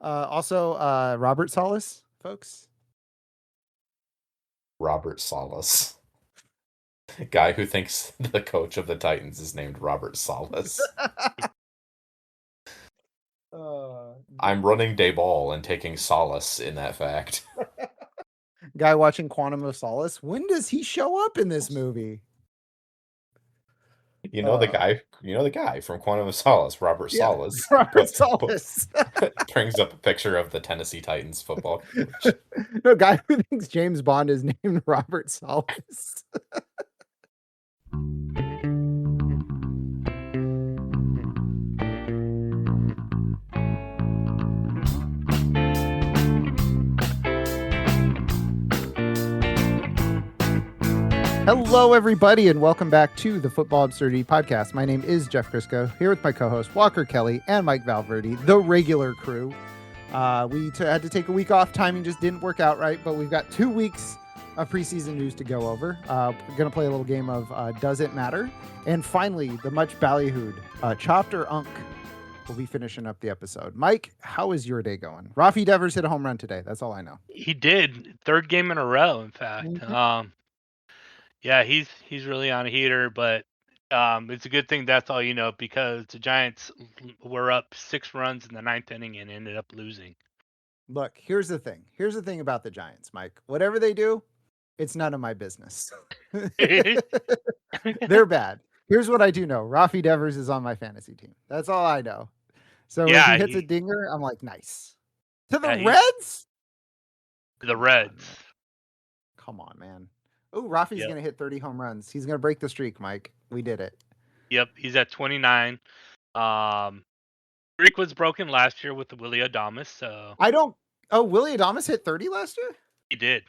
Also, Robert Salas, folks. Robert Salas. Guy who thinks the coach of the Titans is named Robert Salas. I'm running Dayball and taking solace in that fact. Guy watching Quantum of Solace. When does he show up in this movie? You know the guy from Quantum of Solace, Robert Salas. Robert Salas. Brings up a picture of the Tennessee Titans football coach. No, guy who thinks James Bond is named Robert Salas. Hello, everybody, and welcome back to the Football Absurdity podcast. My name is Jeff Crisco, here with my co-host Walker Kelly and Mike Valverde, the regular crew. We had to take a week off. Timing just didn't work out right, but we've got 2 weeks of preseason news to go over. We're going to play a little game of Does It Matter? And finally, the much ballyhooed Chopped or Unk will be finishing up the episode. Mike, how is your day going? Rafi Devers hit a home run today. That's all I know. He did. Third game in a row, in fact. Mm-hmm. Yeah, he's really on a heater, but it's a good thing that's all you know, because the Giants were up 6 runs in the 9th inning and ended up losing. Look, here's the thing. Here's the thing about the Giants, Mike. Whatever they do, it's none of my business. They're bad. Here's what I do know. Rafi Devers is on my fantasy team. That's all I know. So Yeah, if he hits a dinger, I'm like, nice. To the Reds? The Reds. Come on, man. Oh, Rafi's going to hit 30 home runs. He's going to break the streak, Mike. We did it. Yep, he's at 29. Streak was broken last year with the Willie Adames, so... Willie Adames hit 30 last year? He did.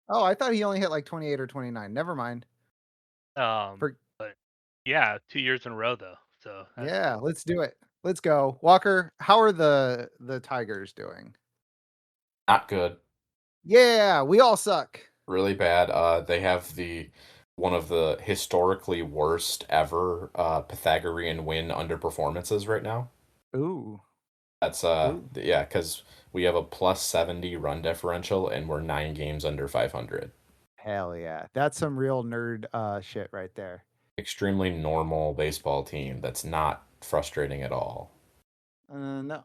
Oh, I thought he only hit like 28 or 29. Never mind. But yeah, 2 years in a row, though. So yeah, let's do it. Let's go. Walker, how are the Tigers doing? Not good. Yeah, we all suck. Really bad. They have one of the historically worst ever Pythagorean win underperformances right now. Ooh. That's yeah, because we have a plus 70 run differential and we're 9 games under 500. Hell yeah. That's some real nerd shit right there. Extremely normal baseball team that's not frustrating at all. No.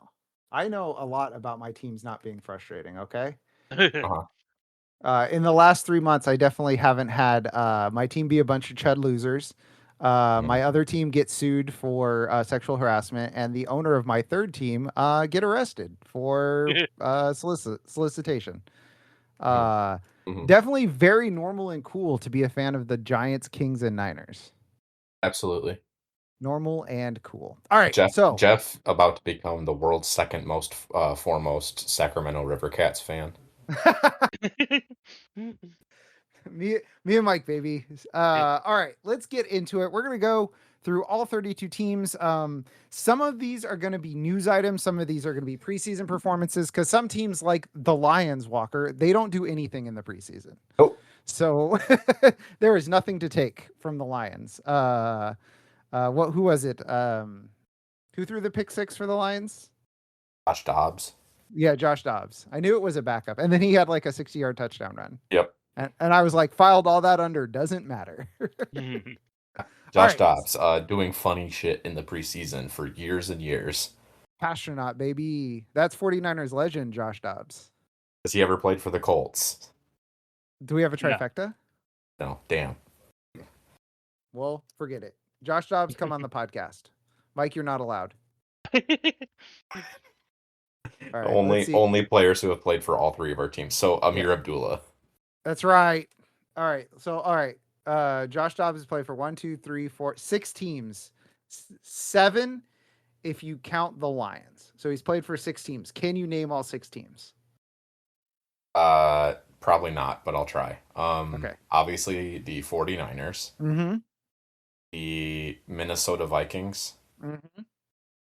I know a lot about my teams not being frustrating, okay? In the last 3 months, I definitely haven't had my team be a bunch of chud losers. My other team get sued for sexual harassment, and the owner of my third team get arrested for solicitation. Definitely very normal and cool to be a fan of the Giants, Kings, and Niners. Absolutely. Normal and cool. All right, Jeff about to become the world's second most foremost Sacramento River Cats fan. me and Mike, baby. All right, let's get into it. We're gonna go through all 32 teams. Some of these are going to be news items. Some of these are going to be preseason performances, because some teams like the Lions, Walker, they don't do anything in the preseason. Oh, so there is nothing to take from the Lions. Who was it? Who threw the pick 6 for the Lions? Josh Dobbs. Yeah, Josh Dobbs. I knew it was a backup. And then he had like a 60-yard touchdown run. Yep. And I was like, filed all that under, doesn't matter. Josh Dobbs doing funny shit in the preseason for years and years. Astronaut, baby. That's 49ers legend, Josh Dobbs. Has he ever played for the Colts? Do we have a trifecta? No, damn. Well, forget it. Josh Dobbs, come on the podcast. Mike, you're not allowed. All right, only players who have played for all 3 of our teams. So Amir Abdullah. That's right. All right. So Josh Dobbs has played for 6 teams. 7 if you count the Lions. So he's played for 6 teams. Can you name all 6 teams? Probably not, but I'll try. Okay. Obviously the 49ers. Mm-hmm. The Minnesota Vikings. Mm-hmm.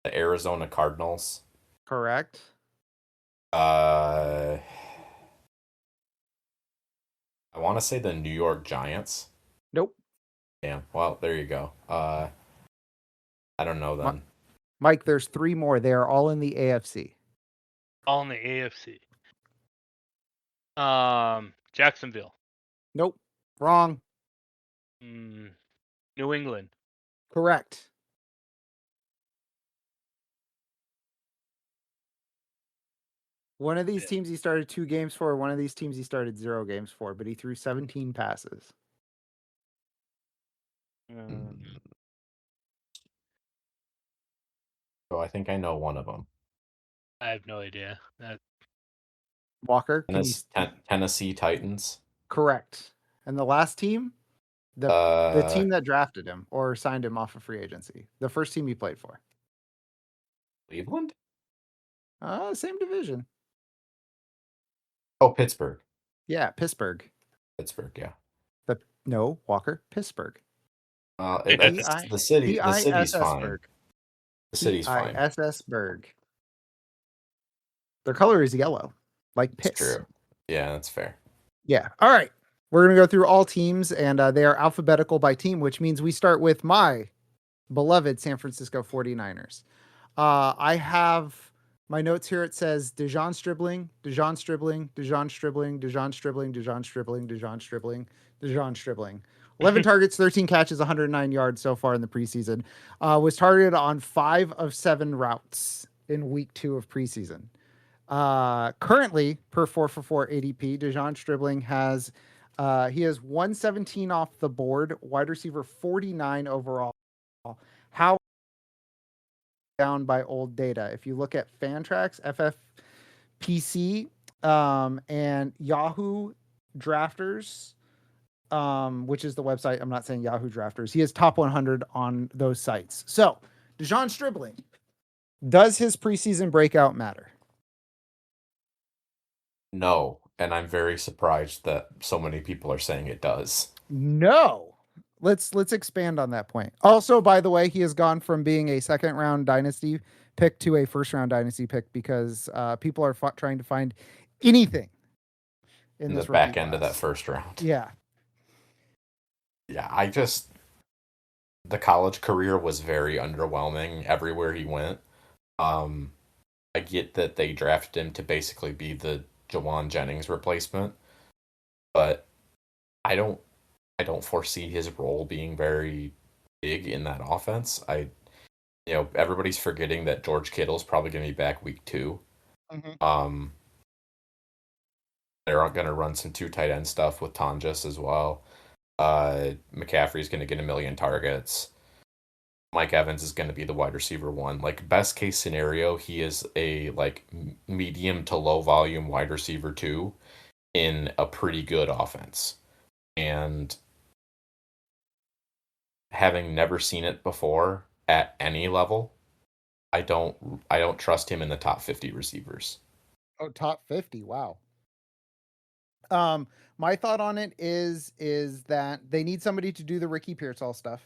The Arizona Cardinals. Correct. I want to say the New York Giants. Nope. Damn. Well, there you go. I don't know then. Mike, there's 3 more. They are all in the AFC. All in the AFC. Jacksonville. Nope. Wrong. New England. Correct. One of these teams he started 2 games for. One of these teams he started 0 games for, but he threw 17 passes. So I think I know one of them. I have no idea. Walker, can you... Tennessee Titans. Correct. And the last team? The team that drafted him or signed him off of free agency. The first team he played for. Cleveland? Same division. Oh, Pittsburgh. Yeah, Pittsburgh. Yeah. No, Walker, Pittsburgh. The city's fine. The city's fine. Pittsburgh. Their color is yellow, like piss. That's true. Yeah, that's fair. Yeah. All right. We're going to go through all teams, and they are alphabetical by team, which means we start with my beloved San Francisco 49ers. I have my notes here. It says Dejon Stribling, 11 targets, 13 catches, 109 yards so far in the preseason. Was targeted on 5 of 7 routes in week 2 of preseason. Currently, per 4for4 ADP, Dejon Stribling has 117 off the board, wide receiver 49 overall. How down by old data? If you look at Fantrax, FFPC, and Yahoo Drafters, which is the website. I'm not saying Yahoo Drafters. He is top 100 on those sites. So, Dejon Stribling, does his preseason breakout matter? No, and I'm very surprised that so many people are saying it does. No. Let's expand on that point. Also, by the way, he has gone from being a second-round dynasty pick to a first-round dynasty pick because people are trying to find anything in the back end of that first round. Yeah. Yeah, the college career was very underwhelming everywhere he went. I get that they drafted him to basically be the Jawan Jennings replacement, but I don't foresee his role being very big in that offense. Everybody's forgetting that George Kittle's probably going to be back week 2. Mm-hmm. They're going to run some 2 tight end stuff with Tonjes as well. McCaffrey's going to get 1 million targets. Mike Evans is going to be the wide receiver 1. Like, best case scenario, he is a medium to low volume wide receiver 2 in a pretty good offense. And having never seen it before at any level, I don't trust him in the top 50 receivers. Oh, top 50. Wow. My thought on it is that they need somebody to do the Ricky Pearsall stuff.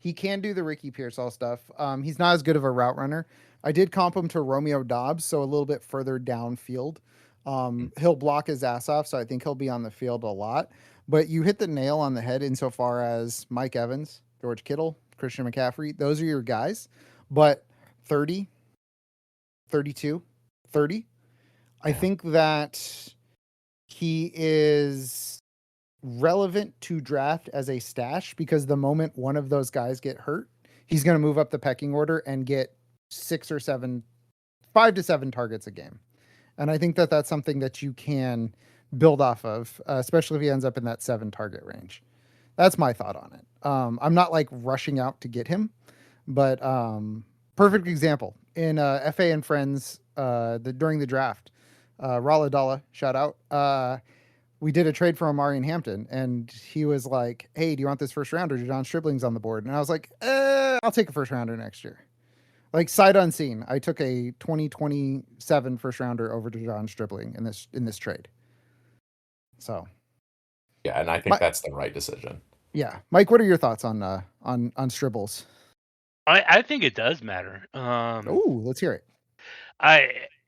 He can do the Ricky Pearsall stuff. He's not as good of a route runner. I did comp him to Romeo Doubs, so a little bit further downfield. He'll block his ass off, so I think he'll be on the field a lot. But you hit the nail on the head insofar as Mike Evans, George Kittle, Christian McCaffrey. Those are your guys. But 30, 32, 30, yeah. I think that he is relevant to draft as a stash because the moment one of those guys get hurt, he's going to move up the pecking order and get 5 to 7 targets a game. And I think that that's something that you can build off of, especially if he ends up in that 7 target range. That's my thought on it. I'm not rushing out to get him, but perfect example in FA and Friends during the draft, Rala Dalla, shout out. We did a trade for Amari in Hampton, and he was like, "Hey, do you want this first rounder? Dejon Stribling's on the board." And I was like, "I'll take a first rounder next year." Sight unseen, I took a 2027 first rounder over Dejon Stribling in this trade. So, yeah, and I think that's the right decision. Yeah, Mike, what are your thoughts on Stribbles? I think it does matter. Let's hear it.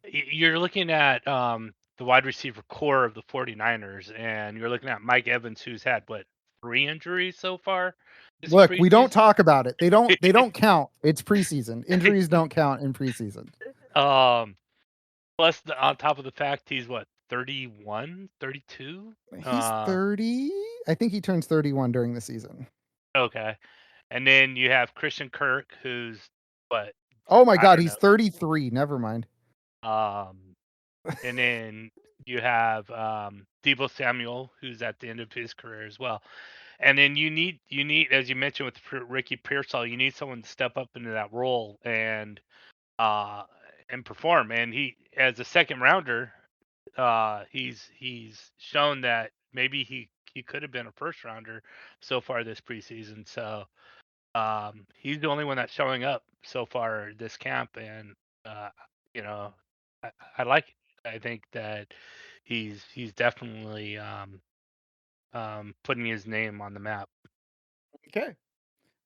You're looking at the wide receiver core of the 49ers, and you're looking at Mike Evans, who's had 3 injuries so far. Look, we don't talk about it. They don't count. It's preseason. Injuries don't count in preseason. Plus, on top of the fact, he's what, 31, 32? He's 30. I think he turns 31 during the season. Okay. And then you have Christian Kirk, who's what? Oh my I God, don't he's 33. Never mind. know. And then you have Debo Samuel, who's at the end of his career as well. And then you need, as you mentioned with Ricky Pearsall, you need someone to step up into that role and perform. And he, as a second rounder, he's shown that maybe he could have been a first rounder so far this preseason. So he's the only one that's showing up so far this camp, and you know, I like it. I think that he's definitely putting his name on the map. Okay.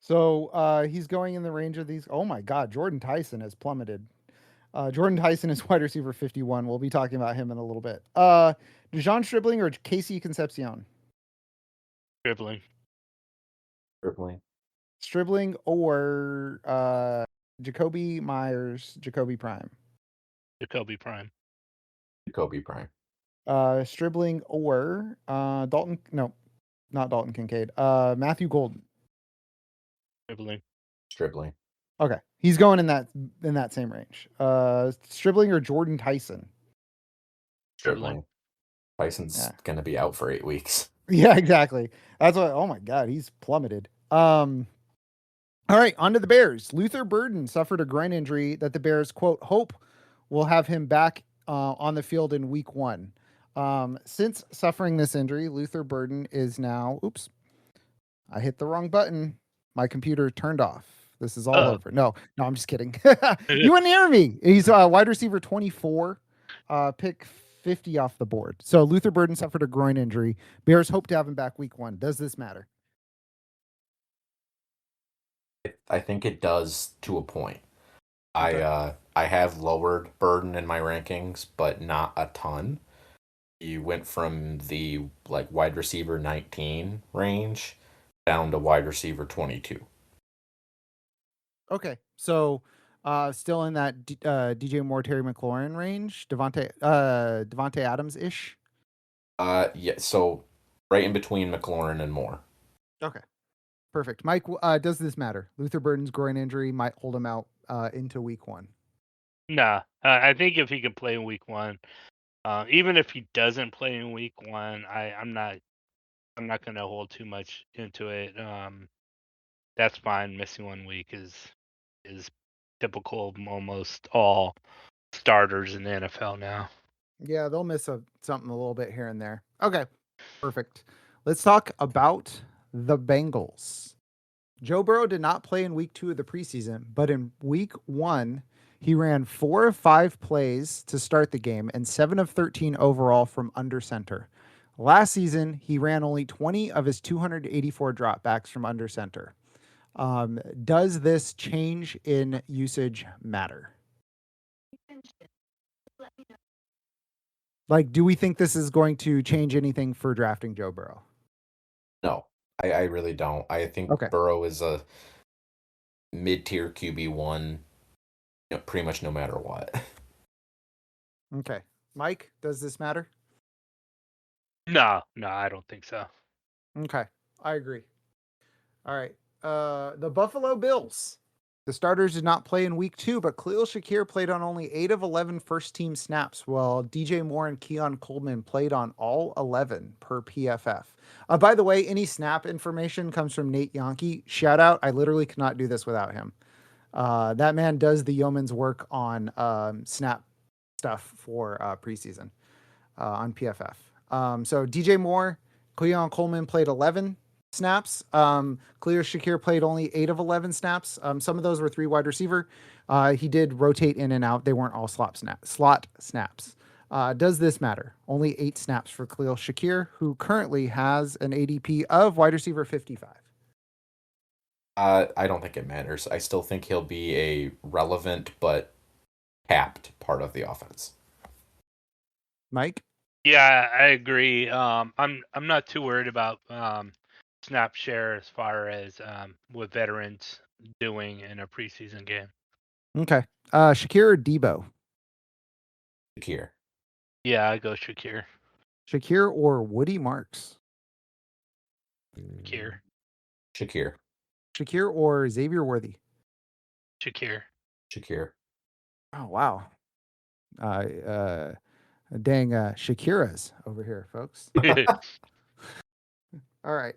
So he's going in the range of these. Oh my God, Jordan Tyson has plummeted. Jordan Tyson is wide receiver 51. We'll be talking about him in a little bit. Dejon Stribling or Casey Concepcion? Dribbling. Stribling or Jacoby Myers, Jacoby Prime? Jacoby Prime. Stribling or Dalton? No, not Dalton Kincaid. Matthew Golden. Dribbling. Okay, he's going in that same range. Stribling or Jordan Tyson? Dribbling. Tyson's gonna be out for 8 weeks. Yeah, exactly. That's what. Oh my God, he's plummeted. All right, on to the Bears. Luther Burden suffered a groin injury that the Bears, quote, hope will have him back on the field in week 1. Since suffering this injury, Luther Burden is now, oops, I hit the wrong button. My computer turned off. This is all over. No, I'm just kidding. You wouldn't hear me. He's wide receiver 24, pick 50 off the board. So Luther Burden suffered a groin injury. Bears hope to have him back week 1. Does this matter? I think it does to a point. Okay. I have lowered Burden in my rankings, but not a ton. You went from the like wide receiver 19 range down to wide receiver 22. Okay, so still in that DJ Moore, Terry McLaurin range, Devontae Adams ish. Yeah, so right in between McLaurin and Moore. Okay, perfect. Mike, does this matter? Luther Burden's groin injury might hold him out into week 1. Nah, I think if he can play in week 1, even if he doesn't play in week 1, I'm not going to hold too much into it. That's fine. Missing 1 week is typical of almost all starters in the NFL now. Yeah, they'll miss something a little bit here and there. Okay, perfect. Let's talk about the Bengals. Joe Burrow did not play in week 2 of the preseason, but in week 1, he ran 4 of 5 plays to start the game and 7 of 13 overall from under center. Last season, he ran only 20 of his 284 dropbacks from under center. Does this change in usage matter? Like, do we think this is going to change anything for drafting Joe Burrow? No, I really don't. I think Burrow is a mid-tier QB1, pretty much no matter what. Okay. Mike, does this matter? No, I don't think so. Okay, I agree. All right. The Buffalo Bills. The starters did not play in week 2, but Khalil Shakir played on only 8 of 11 first-team snaps, while DJ Moore and Keon Coleman played on all 11 per PFF. By the way, any snap information comes from Nate Yonke. Shout out. I literally could not do this without him. That man does the yeoman's work on snap stuff for preseason on PFF. So DJ Moore, Keon Coleman played 11 snaps. Khalil Shakir played only 8 of 11 snaps. Some of those were 3 wide receiver. He did rotate in and out. They weren't all slot snaps. Does this matter? Only 8 snaps for Khalil Shakir, who currently has an ADP of wide receiver 55. I don't think it matters. I still think he'll be a relevant but capped part of the offense. Mike? Yeah, I agree. I'm not too worried about snap share as far as what veterans doing in a preseason game. Okay. Shakir or Debo? Shakir. Yeah, I go Shakir. Shakir or Woody Marks? Shakir. Shakir. Shakir or Xavier Worthy? Shakir. Shakir. Oh, wow. Dang Shakira's over here, folks. All right.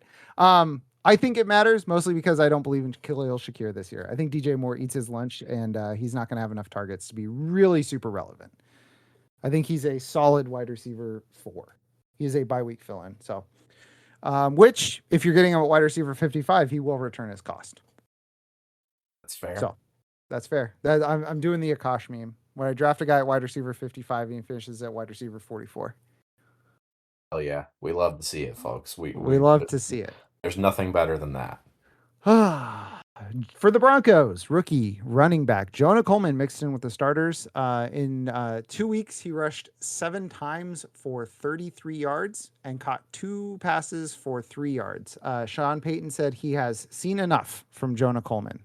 I think it matters mostly because I don't believe in Khalil Shakir this year. I think DJ Moore eats his lunch, and he's not going to have enough targets to be really super relevant. I think he's a solid wide receiver 4. He is a bye-week fill-in. So, which, if you're getting a wide receiver 55, he will return his cost. That's fair. So, that's fair. I'm doing the Akash meme. When I draft a guy at wide receiver 55, he finishes at wide receiver 44. Oh yeah, we love to see it, folks. We love to see it. There's nothing better than that. For the Broncos, rookie running back Jonah Coleman mixed in with the starters. In 2 weeks, he rushed 7 times for 33 yards and caught 2 passes for 3 yards. Sean Payton said he has seen enough from Jonah Coleman.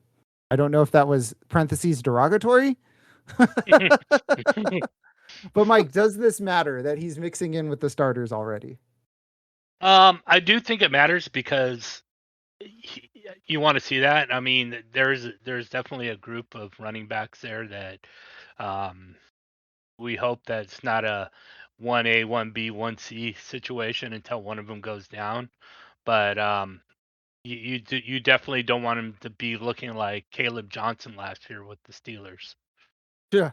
I don't know if that was parentheses derogatory. But Mike, does this matter that he's mixing in with the starters already? I do think it matters because you want to see that. I mean, there's definitely a group of running backs there that we hope that it's not a 1A, 1B, 1C situation until one of them goes down. But you definitely don't want him to be looking like Caleb Johnson last year with the Steelers. Yeah.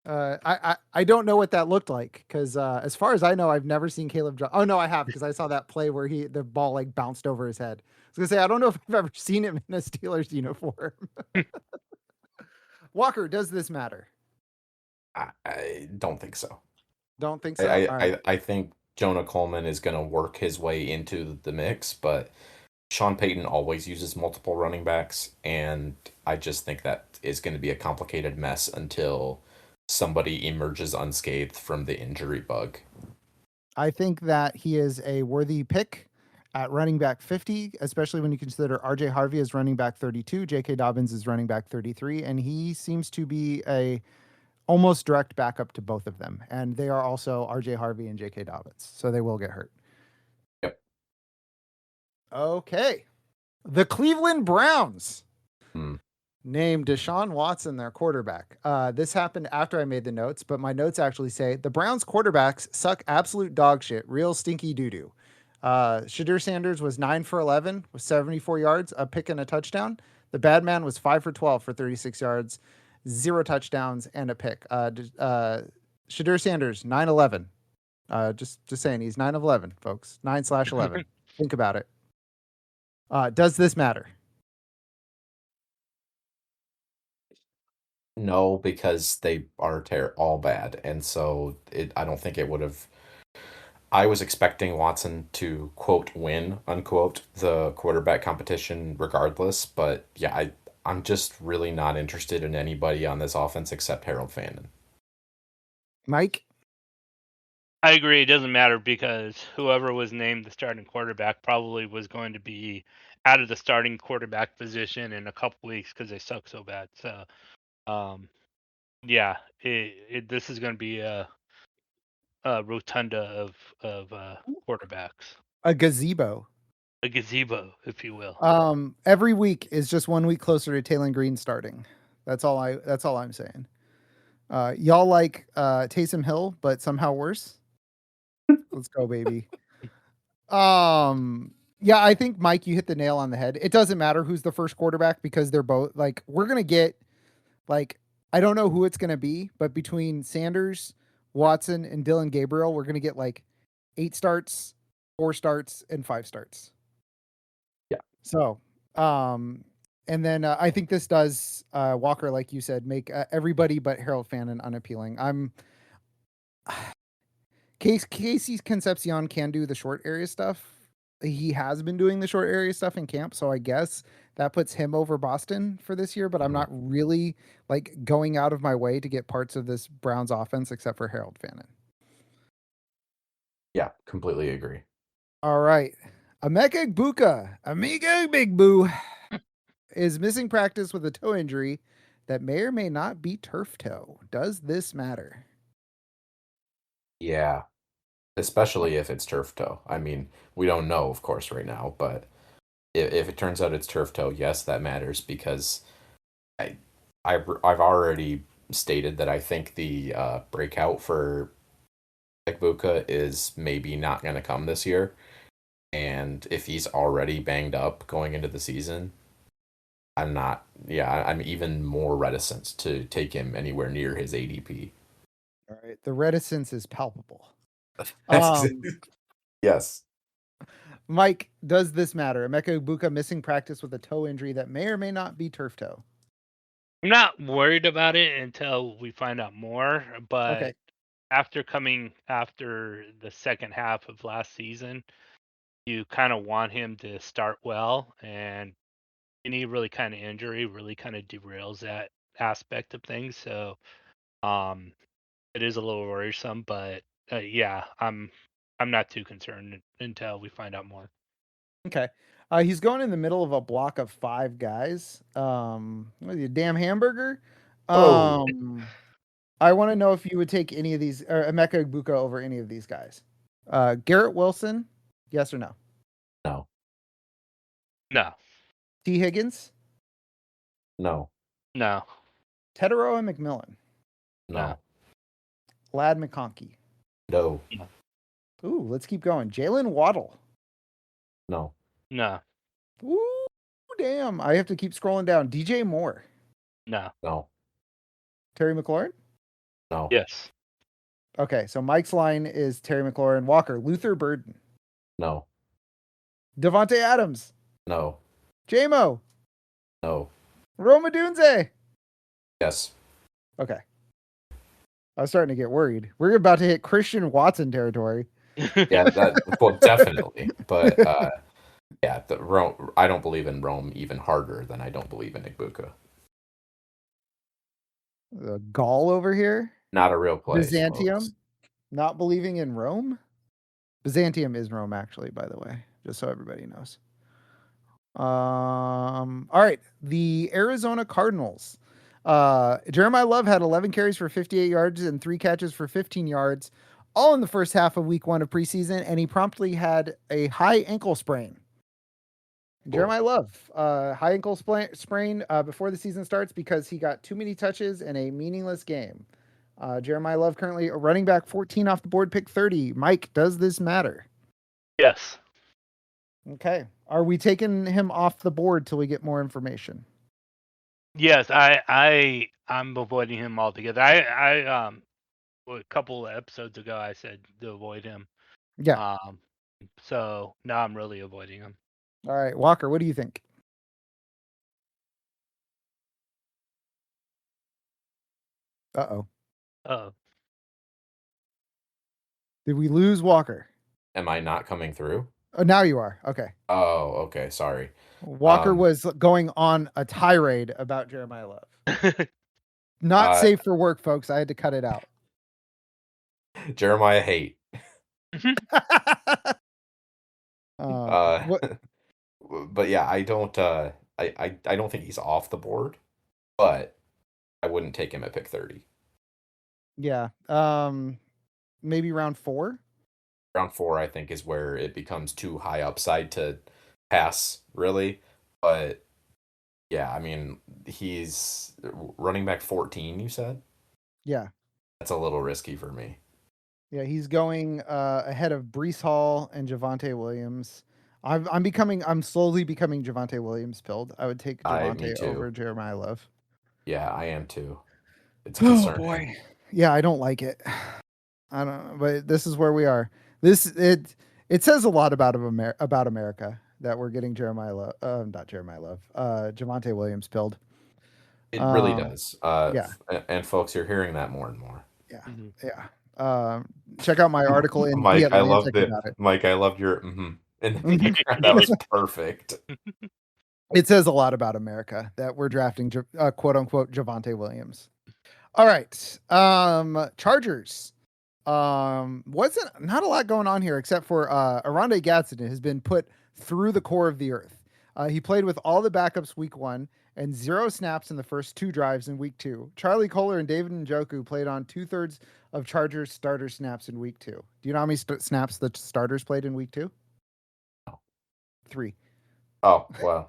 I don't know what that looked like because as far as I know, I've never seen Caleb. Oh no, I have because I saw that play where the ball like bounced over his head. I was gonna say I don't know if I've ever seen him in a Steelers uniform. Walker, does this matter? I don't think so. Don't think so. I think Jonah Coleman is going to work his way into the mix, but Sean Payton always uses multiple running backs, and I just think that is going to be a complicated mess until somebody emerges unscathed from the injury bug. I think that he is a worthy pick at running back 50, especially when you consider RJ Harvey is running back 32, J.K. Dobbins is running back 33, and he seems to be a almost direct backup to both of them. And they are also RJ Harvey and J.K. Dobbins, so they will get hurt. Yep. Okay. The Cleveland Browns Hmm. named Deshaun Watson their quarterback. This happened after I made the notes, but my notes actually say the Browns quarterbacks suck absolute dog shit, real stinky doo-doo. Shadur Sanders was 9 for 11 with 74 yards, a pick and a touchdown. The bad man was 5 for 12 for 36 yards, 0 touchdowns and a pick. Shadur Sanders, 9-11. Just saying, he's 9 of 11, folks. 9/11. Think about it. Does this matter? No, because they are all bad, and so I don't think it would have. I was expecting Watson to quote win unquote the quarterback competition regardless, but yeah, I'm just really not interested in anybody on this offense except Harold Fannin. Mike? I agree. It doesn't matter because whoever was named the starting quarterback probably was going to be out of the starting quarterback position in a couple weeks because they suck so bad. So, yeah, this is going to be a rotunda of quarterbacks, A gazebo. a gazebo, if you will. Every week is just 1 week closer to Taylor Green starting. That's all I'm saying. Y'all like Taysom Hill, but somehow worse. Let's go, baby. Yeah, I think Mike, you hit the nail on the head. It doesn't matter who's the first quarterback because they're both like we're gonna get like I don't know who it's gonna be, but between Sanders, Watson, and Dylan Gabriel, we're gonna get like 8 starts, 4 starts, and 5 starts. Yeah. So, and then I think this does Walker, like you said, make everybody but Harold Fannin unappealing. Casey Concepcion can do the short area stuff. He has been doing the short area stuff in camp, so I guess that puts him over Boston for this year, but I'm not really like going out of my way to get parts of this Browns offense except for Harold Fannin. Yeah, completely agree. All right. Emeka Egbuka, Amiga Big Boo, is missing practice with a toe injury that may or may not be turf toe. Does this matter? Yeah, especially if it's turf toe. I mean, we don't know, of course, right now, but if it turns out it's turf toe, yes, that matters because I, I've already stated that I think the breakout for Buka is maybe not going to come this year. And if he's already banged up going into the season, I'm not, yeah, I'm even more reticent to take him anywhere near his ADP. All right. The reticence is palpable. Um, Yes. Mike, does this matter? Emeka Egbuka missing practice with a toe injury that may or may not be turf toe. I'm not worried about it until we find out more, but Okay. after the second half of last season, you kind of want him to start well, and any really kind of injury really kind of derails that aspect of things. So it is a little worrisome, but yeah, I'm not too concerned until we find out more. Okay. He's going in the middle of a block of 5 guys. What are you, damn hamburger? Oh, I want to know if you would take any of these, or Emeka Egbuka over any of these guys. Garrett Wilson, yes or no? no, No, T. Higgins, no, no, Tedero and McMillan, no, no, Lad McConkey. no, no, Ooh, let's keep going. Jalen Waddle. no, no, Ooh, damn. I have to keep scrolling down. DJ Moore, no. no, Terry McLaurin. no, Yes, Okay, so Mike's line is Terry McLaurin, Walker, Luther Burden, no, Devontae Adams, no, JMO, no, Roma Dunze. yes. Okay. I was starting to get worried. We're about to hit Christian Watson territory. Yeah, well, definitely. But yeah, Rome, I don't believe in Rome even harder than I don't believe in Igbuka. Gaul over here. Not a real place, Byzantium. folks. Not believing in Rome. Byzantium is Rome, actually, by the way, just so everybody knows. All right. The Arizona Cardinals. Jeremiah Love had 11 carries for 58 yards and 3 catches for 15 yards, all in the first half of week 1 of preseason, and he promptly had a high ankle sprain. Cool. Jeremiah Love, high ankle sprain before the season starts because he got too many touches in a meaningless game. Jeremiah Love currently a running back 14 off the board, pick 30. Mike, does this matter? yes, Okay. Are we taking him off the board till we get more information? yes. I'm avoiding him altogether. A couple of episodes ago, I said to avoid him. Yeah. So now I'm really avoiding him. All right. Walker, what do you think? Uh-oh. Oh, Did we lose Walker? Am I not coming through? Oh, now you are. Okay. Oh, okay. Sorry. Walker was going on a tirade about Jeremiah Love. Not safe for work, folks. I had to cut it out. Jeremiah hate. What? But yeah, I don't think he's off the board, but I wouldn't take him at pick 30. Yeah. Maybe round 4. Round 4, I think, is where it becomes too high upside to pass, really. But yeah, I mean, he's running back 14, you said? Yeah. That's a little risky for me. Yeah, he's going ahead of Brees Hall and Javonte Williams. I'm slowly becoming Javonte Williams pilled. I would take Me Javonte too. over Jeremiah Love. Yeah, I am too. It's Oh concerning. boy. Yeah, I don't like it. I don't, but this is where we are. It says a lot about America that we're getting Javonte Williams pilled. It really does. Yeah. And folks, you're hearing that more and more. Yeah. Mhm. Yeah. Check out my article in Mike, The I love Atlantic about it. Mike, I loved your in the background. That was perfect. It says a lot about America that we're drafting quote unquote Javonte Williams. All right. Chargers. Wasn't not a lot going on here except for Aronde Gadsden has been put through the core of the earth. He played with all the backups week 1 and 0 snaps in the first 2 drives in week 2. Charlie Kolar and David Njoku played on 2/3 of Chargers starter snaps in week 2. Do you know how many snaps the starters played in week 2? 3. Oh, well.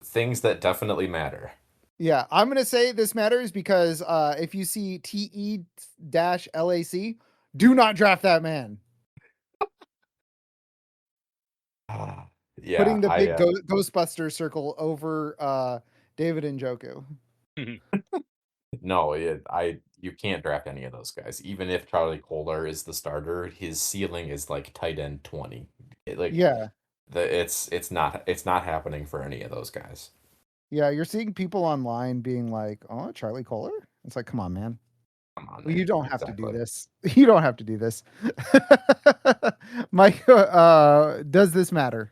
Things that definitely matter. Yeah, I'm going to say this matters because if you see TE-LAC, do not draft that man. Yeah, Putting the big Ghostbuster circle over David Njoku. No, you can't draft any of those guys. Even if Charlie Kolar is the starter, his ceiling is like tight end 20. Yeah. It's not happening for any of those guys. Yeah, you're seeing people online being like, "Oh, Charlie Kolar." It's like, come on, man. Come on, Well, you man. don't have to do Exactly. this. You don't have to do this. Mike, does this matter?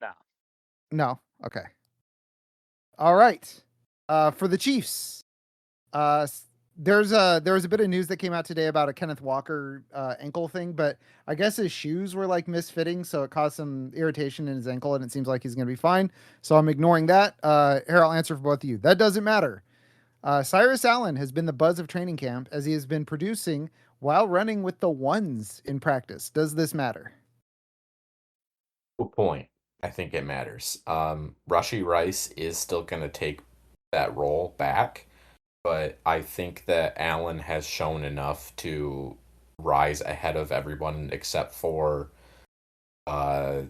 No. No. Okay. All right. For the Chiefs, there was a bit of news that came out today about a Kenneth Walker ankle thing, but I guess his shoes were like misfitting, so it caused some irritation in his ankle, and it seems like he's going to be fine. So I'm ignoring that. Here, I'll answer for both of you. That doesn't matter. Cyrus Allen has been the buzz of training camp as he has been producing while running with the ones in practice. Does this matter? Good point. I think it matters. Rashee Rice is still going to take that role back, but I think that Allen has shown enough to rise ahead of everyone except for uh,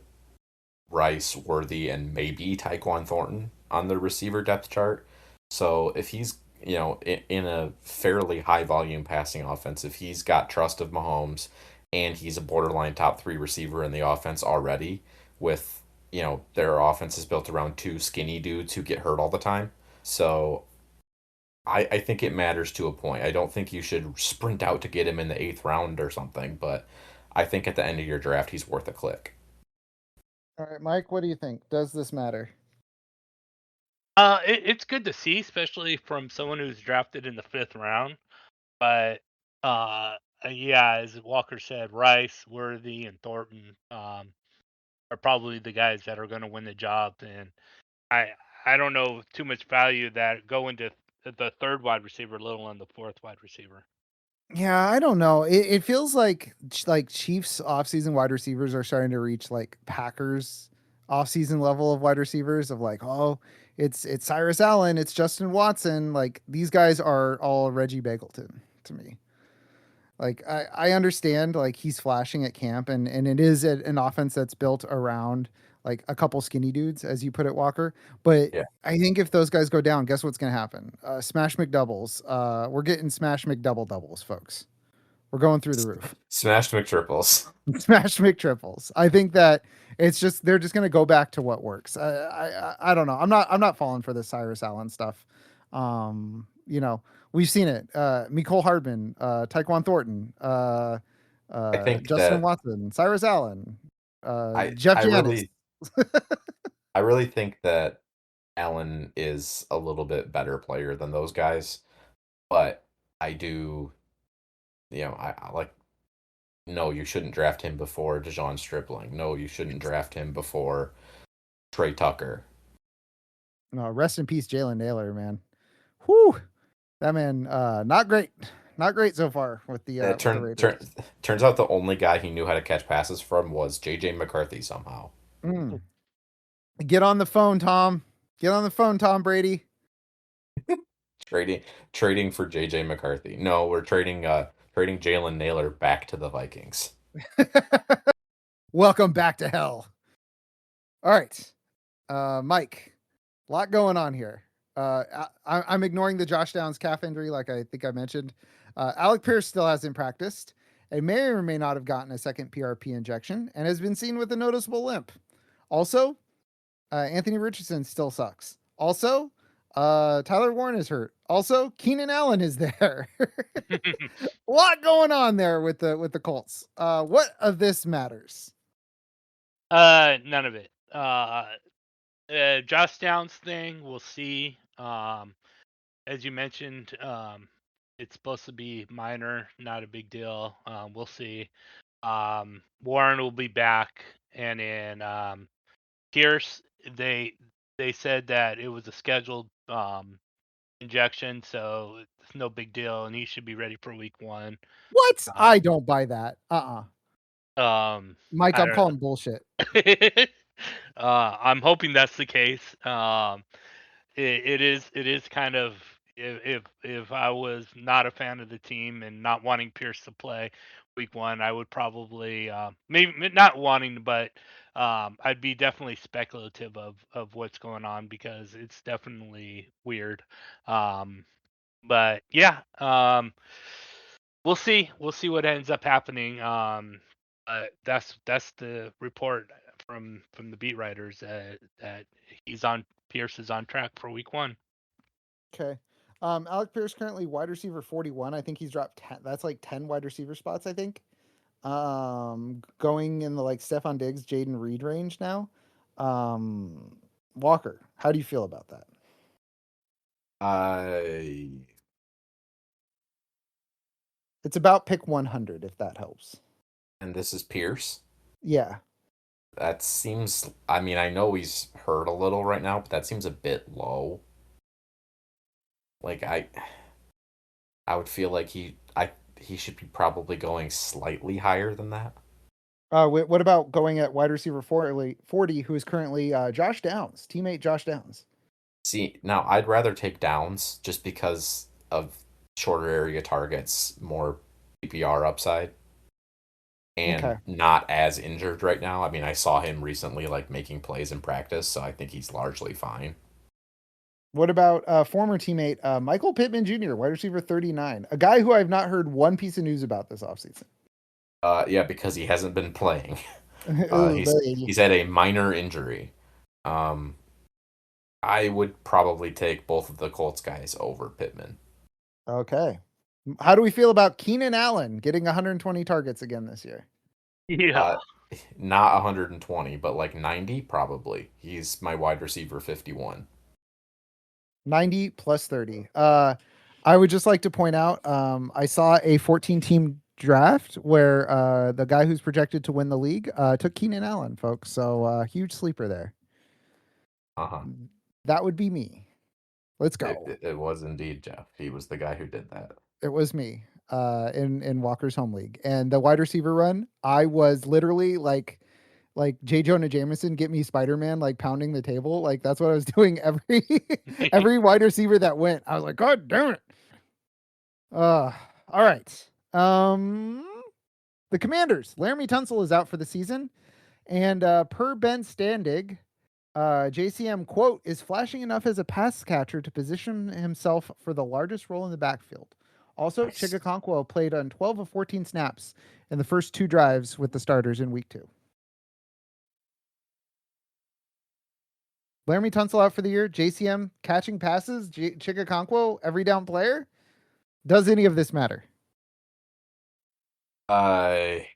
Rice, Worthy, and maybe Tyquan Thornton on the receiver depth chart. So if he's in a fairly high volume passing offense, if he's got trust of Mahomes and he's a borderline top 3 receiver in the offense already, with their offense is built around 2 skinny dudes who get hurt all the time. So I think it matters to a point. I don't think you should sprint out to get him in the 8th round or something, but I think at the end of your draft he's worth a click. All right, Mike, what do you think? Does this matter? It's good to see, especially from someone who's drafted in the 5th round. But yeah, as Walker said, Rice, Worthy, and Thornton are probably the guys that are going to win the job. And I don't know too much value that go into the 3rd wide receiver, little on the 4th wide receiver. Yeah, I don't know. It feels like Chiefs offseason wide receivers are starting to reach like Packers offseason level of wide receivers of like, oh, it's Cyrus Allen, it's Justin Watson. Like these guys are all Reggie Bagleton to me. Like I understand like he's flashing at camp and it is an offense that's built around like a couple skinny dudes, as you put it, Walker. But Yeah. I think if those guys go down, guess what's gonna happen? Smash McDoubles. We're getting Smash McDoubles, folks. We're going through the roof. Smashed McTriples. Smash McTriples. I think that it's just they're just gonna go back to what works. I don't know. I'm not falling for the Cyrus Allen stuff. You know, we've seen it. Mecole Hardman, Tyquan Thornton, I think Justin that Watson, Cyrus Allen, I Jeff I Janis. really think that Allen is a little bit better player than those guys, but I do, I like. No, you shouldn't draft him before DeJon Stripling. No, you shouldn't draft him before Trey Tucker. No, rest in peace, Jalen Naylor, man. Whew, that man, not great, not great so far with the Raiders. Turns out the only guy he knew how to catch passes from was JJ McCarthy somehow. Mm. Get on the phone, Tom. Get on the phone, Tom Brady. Trading for JJ McCarthy. No, we're trading Jalen Naylor back to the Vikings. Welcome back to hell. All right, Mike, a lot going on here. I'm ignoring the Josh Downs calf injury, like I think I mentioned. Alec Pierce still hasn't practiced and may or may not have gotten a second PRP injection and has been seen with a noticeable limp. Also, Anthony Richardson still sucks. Also, Tyler Warren is hurt. Also, Keenan Allen is there. A lot going on there with the Colts. What of this matters? None of it. Josh Downs thing, we'll see. As you mentioned, it's supposed to be minor, not a big deal. We'll see. Warren will be back, and then Pierce, they said that it was a scheduled injection, so it's no big deal, and he should be ready for week 1. What? Uh, I don't buy that. Mike, I I'm don't. calling bullshit. I'm hoping that's the case. It is kind of, if I was not a fan of the team and not wanting Pierce to play week 1, I would probably maybe not wanting, but I'd be definitely speculative of what's going on, because it's definitely weird. But yeah, we'll see. We'll see what ends up happening. That's the report from the beat writers, that Pierce is on track for week 1. Okay. Alec Pierce currently wide receiver 41. I think he's dropped 10. That's like 10 wide receiver spots, I think. Going in the like Stephon Diggs, Jaden Reed range now. Walker, how do you feel about that? It's about pick 100, if that helps. And this is Pierce. Yeah. That seems. I mean, I know he's hurt a little right now, but that seems a bit low. Like I would feel like he should be probably going slightly higher than that. What about going at wide receiver 40, who is currently Josh Downs, teammate Josh Downs? See, now I'd rather take Downs just because of shorter area targets, more PPR upside, and Okay. not as injured right now. I mean, I saw him recently like making plays in practice, so I think he's largely fine. What about former teammate Michael Pittman Jr., wide receiver 39, a guy who I've not heard one piece of news about this offseason? Yeah, because he hasn't been playing. Ooh, He's had a minor injury. Um, I would probably take both of the Colts guys over Pittman. Okay. How do we feel about Keenan Allen getting 120 targets again this year? Yeah. Not 120, but like 90 probably. He's my wide receiver 51. 90 plus 30. I would just like to point out, I saw a 14-team draft where the guy who's projected to win the league took Keenan Allen, folks. So huge sleeper there. Uh-huh. That would be me. Let's go. It was indeed Jeff. He was the guy who did that. It was me in Walker's home league. And the wide receiver run, I was literally like J. Jonah Jameson, get me Spider-Man, like pounding the table. Like that's what I was doing every wide receiver that went. I was like, God damn it. All right. The Commanders, Laramie Tunsil is out for the season. And per Ben Standig, JCM, quote, is flashing enough as a pass catcher to position himself for the largest role in the backfield. Also, Nice. Chigakonkwo played on 12 of 14 snaps in the first 2 drives with the starters in week 2. Laramie Tunsil out for the year. JCM catching passes. Chigakonkwo every down player. Does any of this matter? Laramie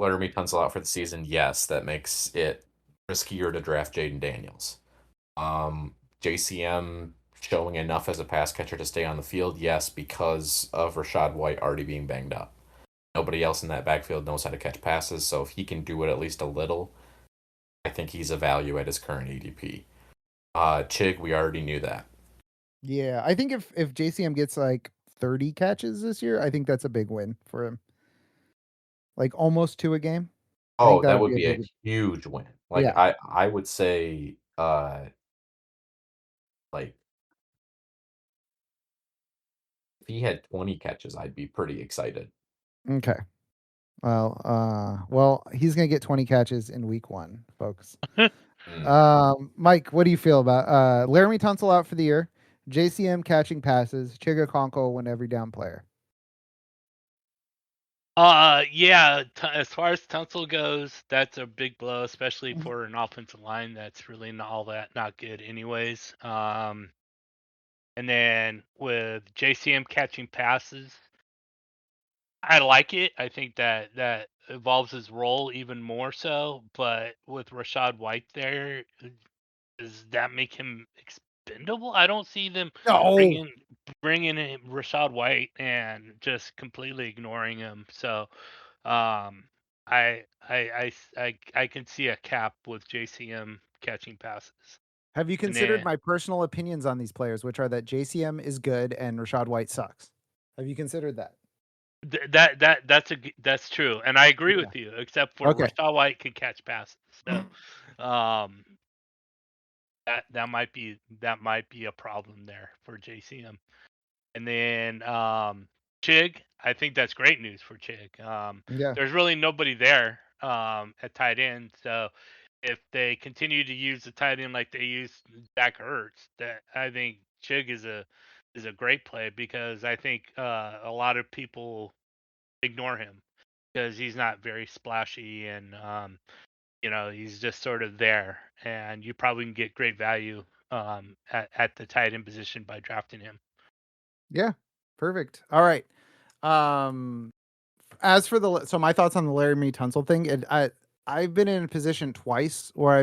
Tunsil out for the season. Yes, that makes it riskier to draft Jaden Daniels. JCM showing enough as a pass catcher to stay on the field. Yes, because of Rachaad White already being banged up. Nobody else in that backfield knows how to catch passes, so if he can do it at least a little, I think he's a value at his current ADP. Chig, we already knew that. Yeah, I think if JCM gets like 30 catches this year, I think that's a big win for him. Like almost 2 a game. Oh, that would be a huge win. Like Yeah. I would say like if he had 20 catches, I'd be pretty excited. Okay. Well, he's gonna get 20 catches in week 1, folks. Mike, what do you feel about Laramie Tunsil out for the year? JCM catching passes, Chigakonkwo win every down player. Yeah. As far as Tunsil goes, that's a big blow, especially for an offensive line that's really not good, anyways. And then with JCM catching passes, I like it. I think that evolves his role even more so. But with Rachaad White there, does that make him expendable? I don't see them No. bringing in Rachaad White and just completely ignoring him. So I can see a cap with JCM catching passes. Have you And considered then my personal opinions on these players, which are that JCM is good and Rashad White sucks? Have you considered that? that's true, and I agree Yeah. with you, except for Okay. Rashad White can catch passes. So, um, that might be a problem there for JCM. And then Chig, I think that's great news for Chig. Yeah. There's really nobody there at tight end, so if they continue to use the tight end like they use Zach Ertz, that I think Chig is a great play, because I think a lot of people ignore him because he's not very splashy, and he's just sort of there, and you probably can get great value at the tight end position by drafting him. Yeah. Perfect. All right. As for so my thoughts on the Laramie Tunsil thing, I've been in a position twice where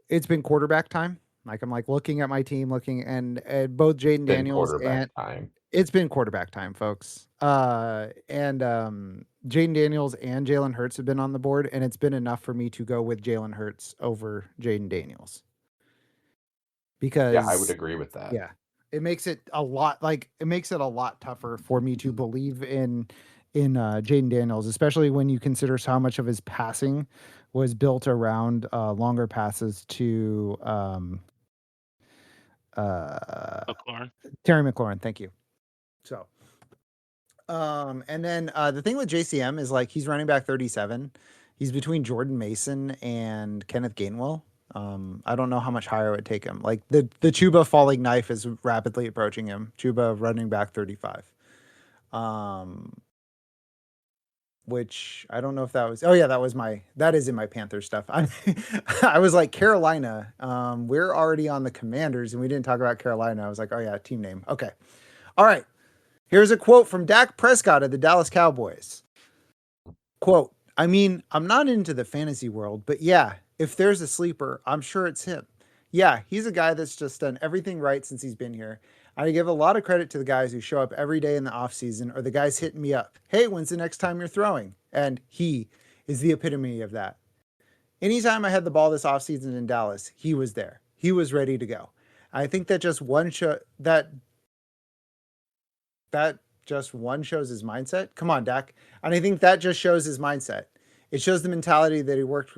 it's been quarterback time. Like I'm like looking at my team, looking and both Jaden Been Daniels and quarterback time. it's been quarterback time, folks. And Jaden Daniels and Jalen Hurts have been on the board, and it's been enough for me to go with Jalen Hurts over Jaden Daniels. Yeah, I would Because agree with that. yeah, it makes it a lot tougher for me to believe in Jaden Daniels, especially when you consider how much of his passing was built around longer passes to McLaurin. Terry McLaurin. Thank you. So, and then the thing with JCM is like he's running back 37. He's between Jordan Mason and Kenneth Gainwell. I don't know how much higher it would take him. Like the Chuba falling knife is rapidly approaching him. Chuba running back 35. Which I don't know if that was. Oh yeah, that is in my Panther stuff. I was like Carolina. We're already on the Commanders, and we didn't talk about Carolina. I was like, oh yeah, team name. Okay, all right. Here's a quote from Dak Prescott of the Dallas Cowboys. Quote: I mean, I'm not into the fantasy world, but yeah, if there's a sleeper, I'm sure it's him. Yeah, he's a guy that's just done everything right since he's been here. I give a lot of credit to the guys who show up every day in the offseason, or the guys hitting me up. Hey, when's the next time you're throwing? And he is the epitome of that. Anytime I had the ball this offseason in Dallas, he was there. He was ready to go. I think that just one shows his mindset. Come on, Dak. And I think that just shows his mindset. It shows the mentality that he worked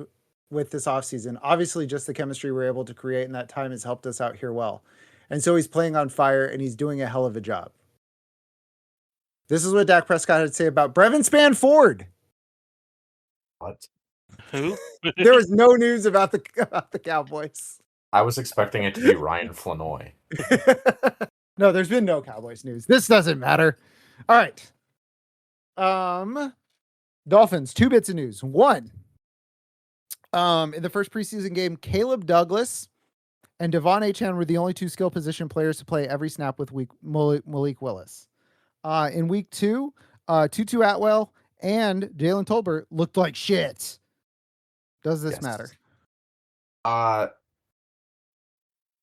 with this offseason. Obviously, just the chemistry we're able to create in that time has helped us out here well. And so he's playing on fire, and he's doing a hell of a job. This is what Dak Prescott had to say about Brevin Spanford. What? Who? There was no news about the Cowboys. I was expecting it to be Ryan Flanoy. No, there's been no Cowboys news. This doesn't matter. All right. Dolphins, 2 bits of news. One, in the first preseason game, Caleb Douglas and Devon Achane were the only 2 skill position players to play every snap with Malik Willis. In week 2, Tutu Atwell and Jalen Tolbert looked like shit. Does this matter?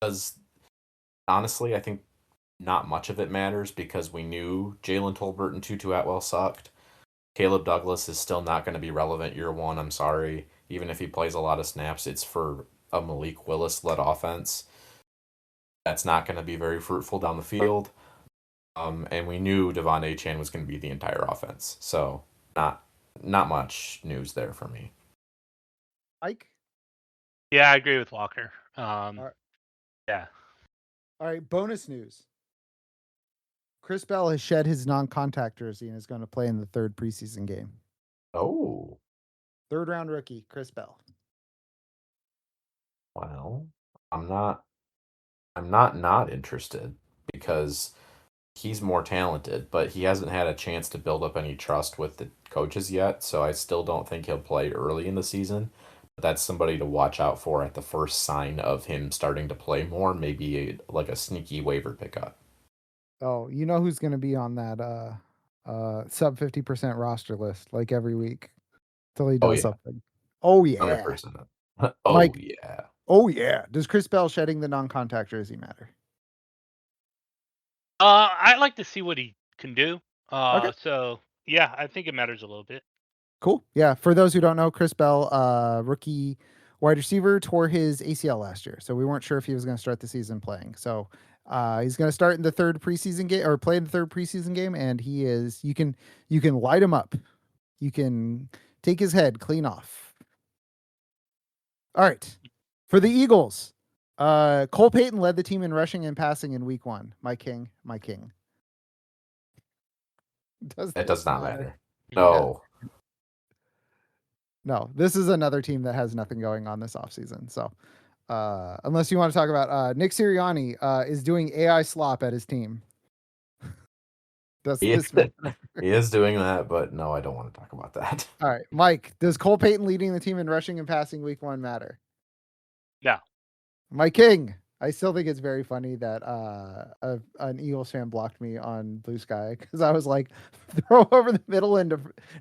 Because honestly, I think not much of it matters, because we knew Jalen Tolbert and Tutu Atwell sucked. Caleb Douglas is still not going to be relevant year one. I'm sorry. Even if he plays a lot of snaps, it's for a Malik Willis-led offense. That's not going to be very fruitful down the field. And we knew Devon Achane was going to be the entire offense. So not much news there for me. Ike? Yeah, I agree with Walker. Yeah. All right, bonus news. Chris Bell has shed his non-contact jersey and is going to play in the 3rd preseason game. Oh. 3rd round rookie, Chris Bell. Well, I'm not interested, because he's more talented, but he hasn't had a chance to build up any trust with the coaches yet, so I still don't think he'll play early in the season. But that's somebody to watch out for at the first sign of him starting to play more, maybe like a sneaky waiver pickup. Oh, you know who's going to be on that sub 50% roster list like every week till he does something. Oh yeah. 100%. Mike, yeah. Oh yeah. Does Chris Bell shedding the non-contact jersey matter? I'd like to see what he can do. Okay. So Yeah, I think it matters a little bit. Cool. Yeah. For those who don't know, Chris Bell, rookie wide receiver, tore his ACL last year. So we weren't sure if he was going to start the season playing. So he's going to start in the third preseason game or play in the third preseason game. And he is, you can light him up. You can take his head clean off. All right. For the Eagles, Cole Payton led the team in rushing and passing in week 1. My king. It does not matter. Yeah. No. No, this is another team that has nothing going on this offseason. So unless you want to talk about Nick Sirianni is doing AI slop at his team. Does He this he is doing that, but no, I don't want to talk about that. All right, Mike, does Cole Payton leading the team in rushing and passing week 1 matter? No. My king. I still think it's very funny that an Eagles fan blocked me on Blue Sky because I was like, throw over the middle and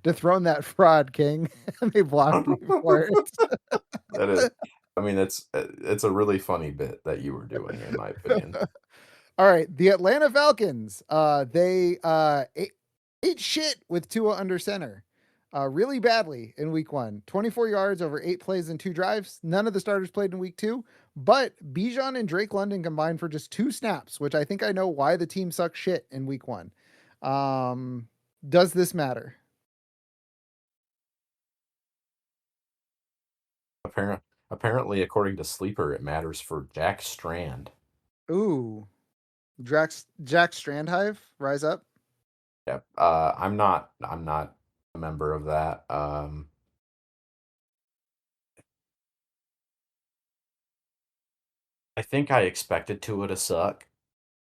dethrone that fraud, King. And they blocked me for it. That is, I mean, it's a really funny bit that you were doing, in my opinion. All right, the Atlanta Falcons. They ate shit with Tua under center. Really badly in week 1. 24 yards over 8 plays and 2 drives. None of the starters played in week 2, but Bijan and Drake London combined for just 2 snaps, which I think I know why the team sucks shit in week 1. Does this matter? Apparently, according to Sleeper, it matters for Jack Strand. Ooh. Jack Strandhive, rise up. Yep. I'm not a member of that. I think I expected Tua to suck.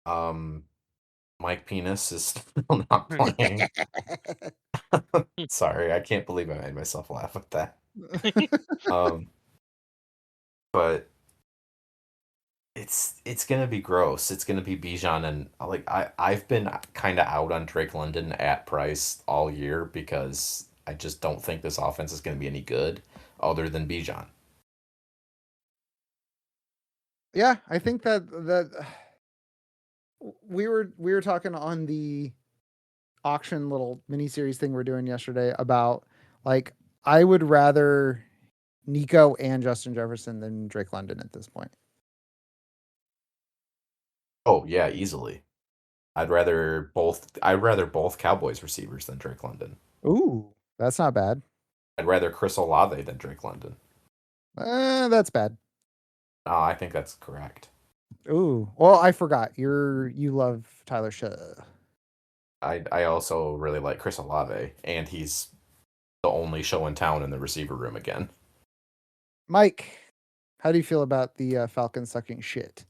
Mike Penis is still not playing. Sorry, I can't believe I made myself laugh with that. But it's gonna be gross. It's gonna be Bijan, and I've been kind of out on Drake London at price all year because I just don't think this offense is gonna be any good other than Bijan. Yeah, I think that we were talking on the auction little mini series thing we're doing yesterday about like I would rather Nico and Justin Jefferson than Drake London at this point. Oh yeah, easily. I'd rather both Cowboys receivers than Drake London. Ooh, that's not bad. I'd rather Chris Olave than Drake London. That's bad. No, I think that's correct. Ooh, well, I forgot. You love Tyler Shaw. I also really like Chris Olave, and he's the only show in town in the receiver room again. Mike, how do you feel about the Falcons sucking shit?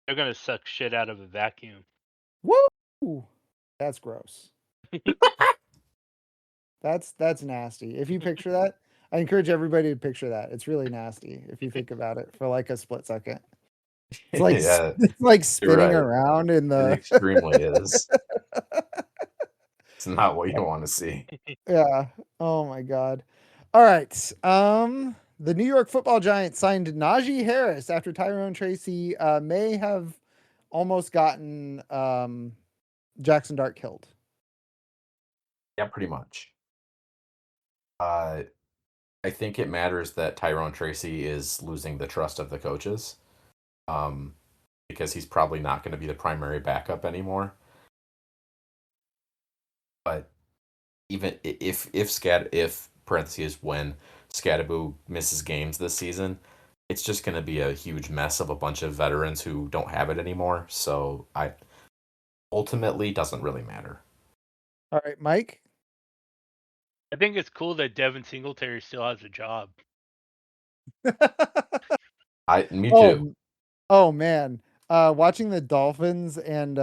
They're gonna suck shit out of a vacuum. Woo! That's gross. That's nasty. If you picture that, I encourage everybody to picture that. It's really nasty if you think about it for like a split second. It's like Yeah, it's like spinning right. around in It the extremely is. It's not what you want to see. Yeah. Oh my god. All right. The New York Football Giants signed Najee Harris after Tyrone Tracy may have almost gotten Jackson Dart killed. Yeah, pretty much. I think it matters that Tyrone Tracy is losing the trust of the coaches, because he's probably not going to be the primary backup anymore. But even if parentheses when Scadaboo misses games this season, it's just going to be a huge mess of a bunch of veterans who don't have it anymore. So I ultimately doesn't really matter. All right, Mike. I think it's cool that Devin Singletary still has a job. Me too. Oh man. Watching the Dolphins and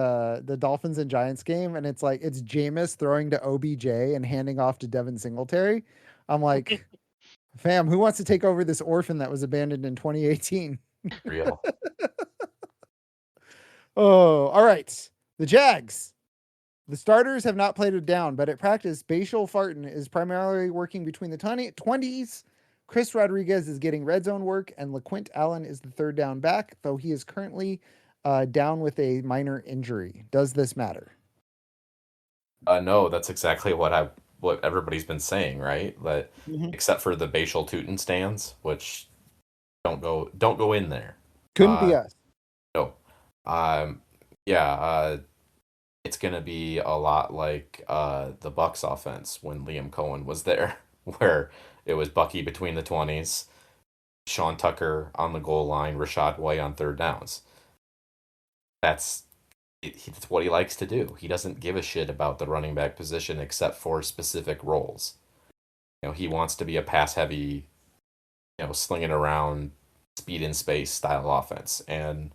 Giants game, and it's Jameis throwing to OBJ and handing off to Devin Singletary. I'm like, fam, who wants to take over this orphan that was abandoned in 2018? Real. Oh, all right. The Jags. The starters have not played it down, but at practice, Bashal Farton is primarily working between the 20s. Chris Rodriguez is getting red zone work, and LaQuint Allen is the third down back, though he is currently down with a minor injury. Does this matter? No, that's exactly what everybody's been saying, right? That Mhm. except for the Bashal Tootin stands, which don't go in there. Couldn't be us. No. Um, yeah, it's gonna be a lot like the Bucks offense when Liam Cohen was there, where it was Bucky between the 20s, Sean Tucker on the goal line, Rashad White on third downs. That's it's what he likes to do. He doesn't give a shit about the running back position except for specific roles. He wants to be a pass heavy, slinging around, speed in space style offense, and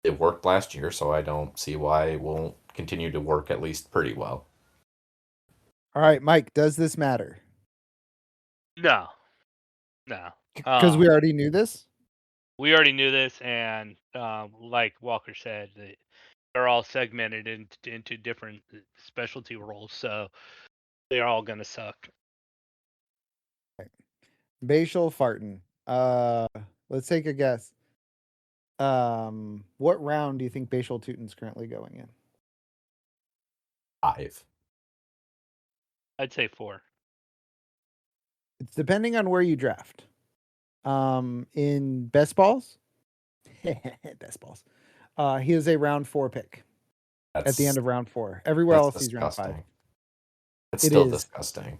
it worked last year, so I don't see why it won't continue to work at least pretty well. All right, Mike, does this matter? No, no. Because we already knew this. We already knew this, and like Walker said, they're all segmented into different specialty roles, so they're all gonna suck. Bashal farting. Let's take a guess. What round do you think Bashal Tootin's currently going in? 5. I'd say 4. It's depending on where you draft. In best balls, best balls. He is a round 4 pick at the end of round 4. Everywhere That's else, he's round 5. disgusting. It's It still is. disgusting.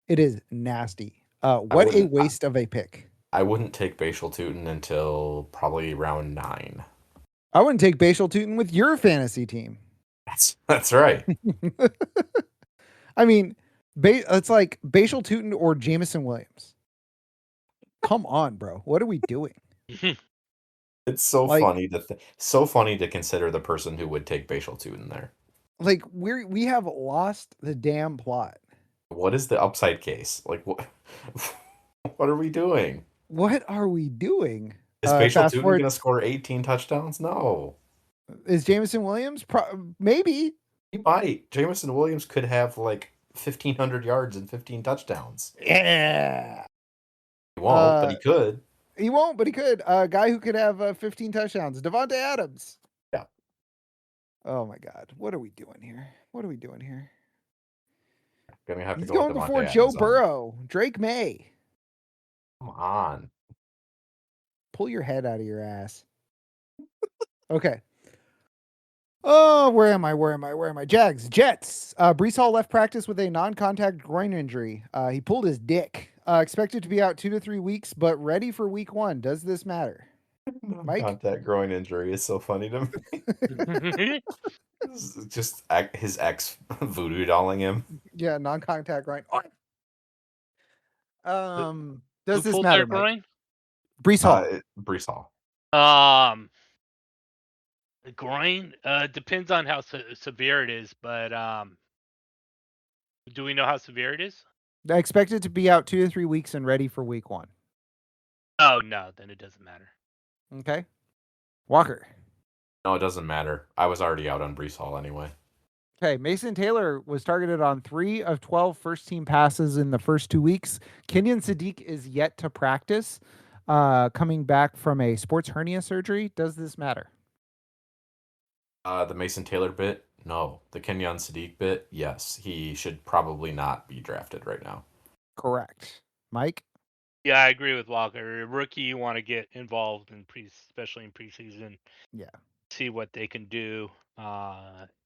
It is nasty. What a waste of a pick. I wouldn't take Bashal Tootin until probably round 9. I wouldn't take Bashal Tootin with your fantasy team. That's right. I mean, it's like Bashal Tootin or Jamison Williams. Come on, bro. What are we doing? It's so Like- funny to consider the person who would take Bashal Tootin there. Like we have lost the damn plot. What is the upside case? Like what? What are we doing? What are we doing? Is Bashal fast Tootin forward- going to score 18 touchdowns? No. Is Jamison Williams? Maybe. He might. Jamison Williams could have like 1,500 yards and 15 touchdowns. Yeah. He won't, but he could. He won't, but he could. A guy who could have 15 touchdowns. Devontae Adams. Yeah. Oh my God. What are we doing here? What are we doing here? Gonna have to He's go going with before Devontae Joe Adams on. Burrow. Drake May. Come on. Pull your head out of your ass. Okay. Oh, where am I? Jags, Jets. Brees Hall left practice with a non-contact groin injury. He pulled his dick. Expected to be out 2 to 3 weeks, but ready for week 1. Does this matter? Mike? Contact groin injury is so funny to me. Just his ex voodoo dolling him. Yeah, non-contact groin. Does Who this pulled matter, their Mike? groin? Brees Hall. Brees Hall. The groin depends on how severe it is, but do we know how severe it is? Expected to be out 2 to 3 weeks and ready for week 1. Oh no, then it doesn't matter. Okay. Walker. No, it doesn't matter. I was already out on Brees Hall anyway. Okay, Mason Taylor was targeted on 3 of 12 first-team passes in the first 2 weeks. Kenyon Sadiq is yet to practice, coming back from a sports hernia surgery. Does this matter? The Mason Taylor bit, no. The Kenyon Sadiq bit, yes. He should probably not be drafted right now. Correct. Mike? Yeah, I agree with Walker. A rookie, you want to get involved in especially in preseason. Yeah. See what they can do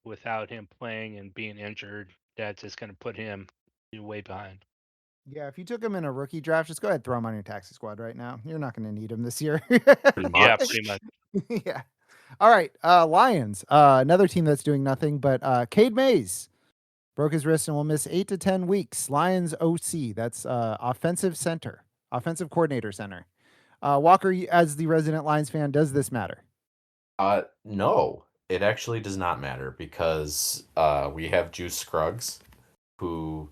without him playing and being injured. That's just going to put him way behind. Yeah, if you took him in a rookie draft, just go ahead and throw him on your taxi squad right now. You're not going to need him this year. Pretty much. Yeah, pretty much. Yeah. All right. Lions, another team that's doing nothing, but Cade Mays broke his wrist and will miss 8 to 10 weeks. Lions OC, that's offensive coordinator center. Walker, as the resident Lions fan, does this matter? No, it actually does not matter because we have Juice Scruggs, who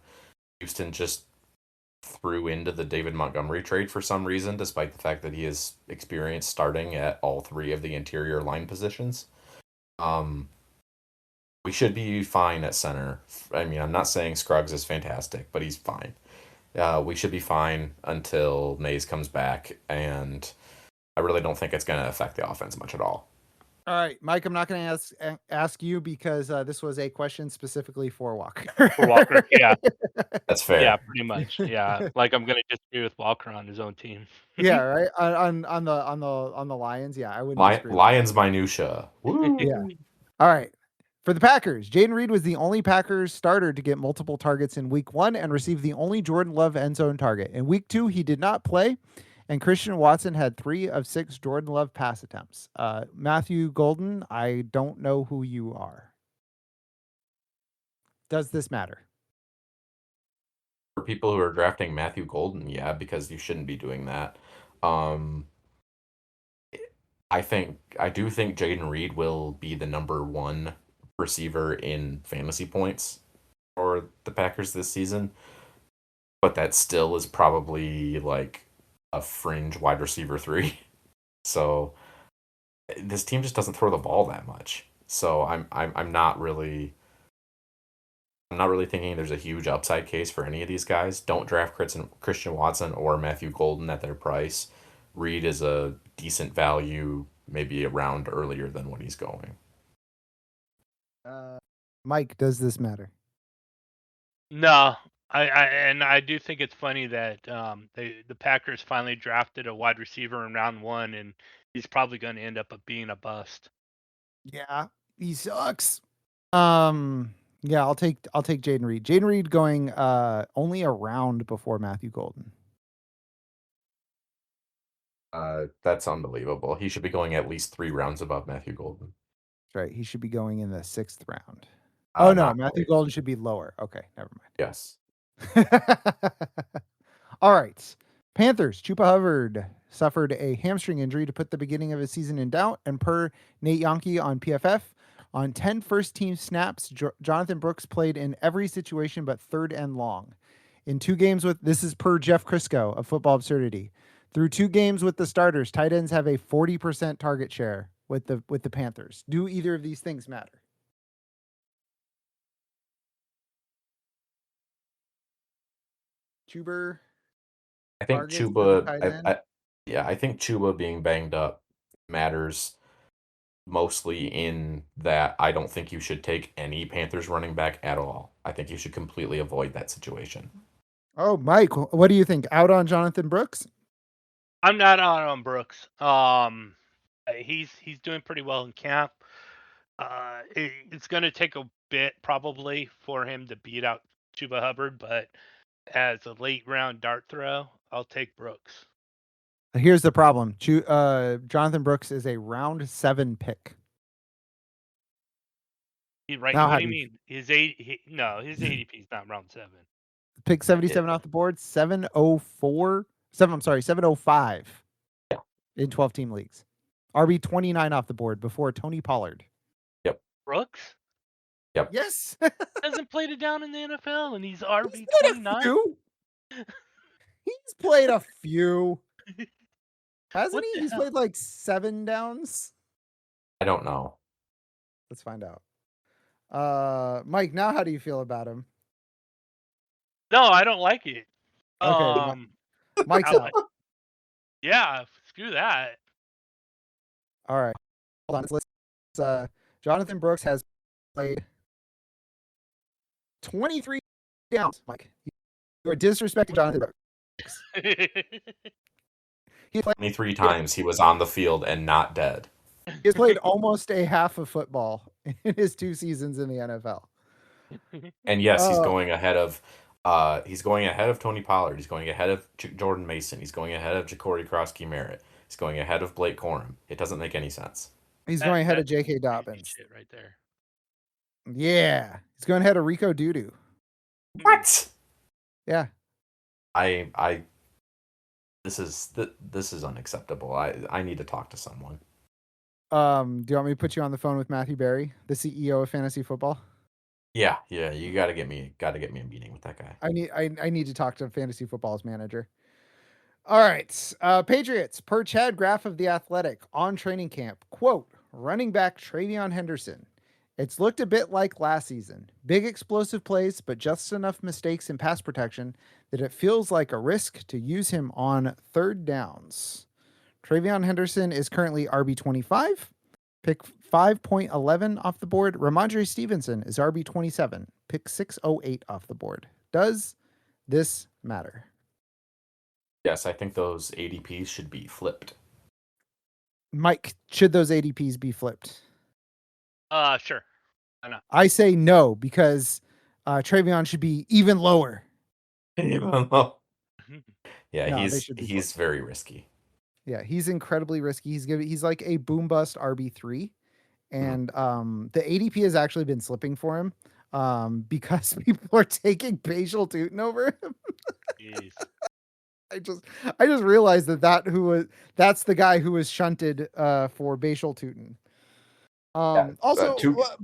Houston just threw into the David Montgomery trade for some reason, despite the fact that he has experience starting at all 3 of the interior line positions. We should be fine at center. I mean, I'm not saying Scruggs is fantastic, but he's fine. We should be fine until Mays comes back, and I really don't think it's going to affect the offense much at all. All right, Mike, I'm not going to ask you because this was a question specifically for Walker. For Walker, yeah. That's fair. Yeah, pretty much. Yeah. Like I'm gonna disagree with Walker on his own team. Yeah, right. On the Lions, yeah, I wouldn't disagree. Lions minutia. Woo. Yeah. All right. For the Packers, Jaden Reed was the only Packers starter to get multiple targets in week 1 and received the only Jordan Love end zone target. In week 2, he did not play, and Christian Watson had 3 of 6 Jordan Love pass attempts. Matthew Golden, I don't know who you are. Does this matter? For people who are drafting Matthew Golden, yeah, because you shouldn't be doing that. I do think Jaden Reed will be the number 1 receiver in fantasy points for the Packers this season, but that still is probably like a fringe wide receiver 3. So this team just doesn't throw the ball that much. So I'm not really thinking there's a huge upside case for any of these guys. Don't draft Christian Watson or Matthew Golden at their price. Reed is a decent value, maybe a round earlier than what he's going. Mike, does this matter? No, I do think it's funny that the Packers finally drafted a wide receiver in round 1, and he's probably going to end up being a bust. Yeah, he sucks. Yeah, I'll take Jaden Reed. Jaden Reed going only a round before Matthew Golden. That's unbelievable. He should be going at least 3 rounds above Matthew Golden. That's right. He should be going in the 6th round. Oh no, Matthew quite. Golden should be lower. Okay, never mind. Yes. All right. Panthers, Chupa Hubbard suffered a hamstring injury to put the beginning of his season in doubt, and per Nate Yonke on PFF, on 10 first-team snaps, Jonathan Brooks played in every situation but third and long. In 2 games this is per Jeff Crisco of Football Absurdity. Through 2 games with the starters, tight ends have a 40% target share with the Panthers. Do either of these things matter? Chuba. I think Chuba. I think Chuba being banged up matters mostly in that I don't think you should take any Panthers running back at all. I think you should completely avoid that situation. Oh, Mike, what do you think? Out on Jonathan Brooks? I'm not out on Brooks. He's doing pretty well in camp. It's going to take a bit probably for him to beat out Chuba Hubbard, but as a late round dart throw, I'll take Brooks. Here's the problem. Jonathan Brooks is a round 7 pick. Right? Now, what do you mean? His ADP is not round 7. Pick 77 off the board. 705. Yeah. In 12-team leagues. RB 29 off the board before Tony Pollard. Yep. Brooks? Yep. Yes. Hasn't played it down in the NFL, and he's RB 29. He's played a few. Hasn't he? He's played like 7 downs. I don't know. Let's find out. Mike, now how do you feel about him? No, I don't like it. Okay. Mike's out. Yeah, screw that. All right. Hold on. Let's Jonathan Brooks has played 23 downs, Mike. You are disrespecting Jonathan Brooks. He played 23 times he was on the field and not dead. He's played almost a half of football in his 2 seasons in the NFL. And yes, he's going ahead of Tony Pollard. He's going ahead of Jordan Mason. He's going ahead of Ja'Cory Krosky-Merritt. He's going ahead of Blake Corum. It doesn't make any sense. He's going ahead of J.K. Dobbins. Shit right there. Yeah. He's going ahead of Rico Dudu. What? Yeah. This is unacceptable. I need to talk to someone. Do you want me to put you on the phone with Matthew Berry, the CEO of Fantasy Football? Yeah, you got to get me a meeting with that guy. I need to talk to Fantasy Football's manager. All right. Patriots, per Chad Graff of The Athletic, on training camp, quote, running back Travion Henderson. It's looked a bit like last season. Big explosive plays, but just enough mistakes in pass protection that it feels like a risk to use him on 3rd downs. Travion Henderson is currently RB 25. Pick 5.11 off the board. Ramondre Stevenson is RB27. Pick 608 off the board. Does this matter? Yes, I think those ADPs should be flipped. Mike, should those ADPs be flipped? Sure. Why not? I say no, because Travion should be even lower. Yeah, No, they should be he's very risky. Yeah, he's incredibly risky. He's like a boom bust RB3. And the ADP has actually been slipping for him because people are taking Bashal Tootin over him. Jeez. I just realized that's the guy who was shunted for Bashal Tootin. Also,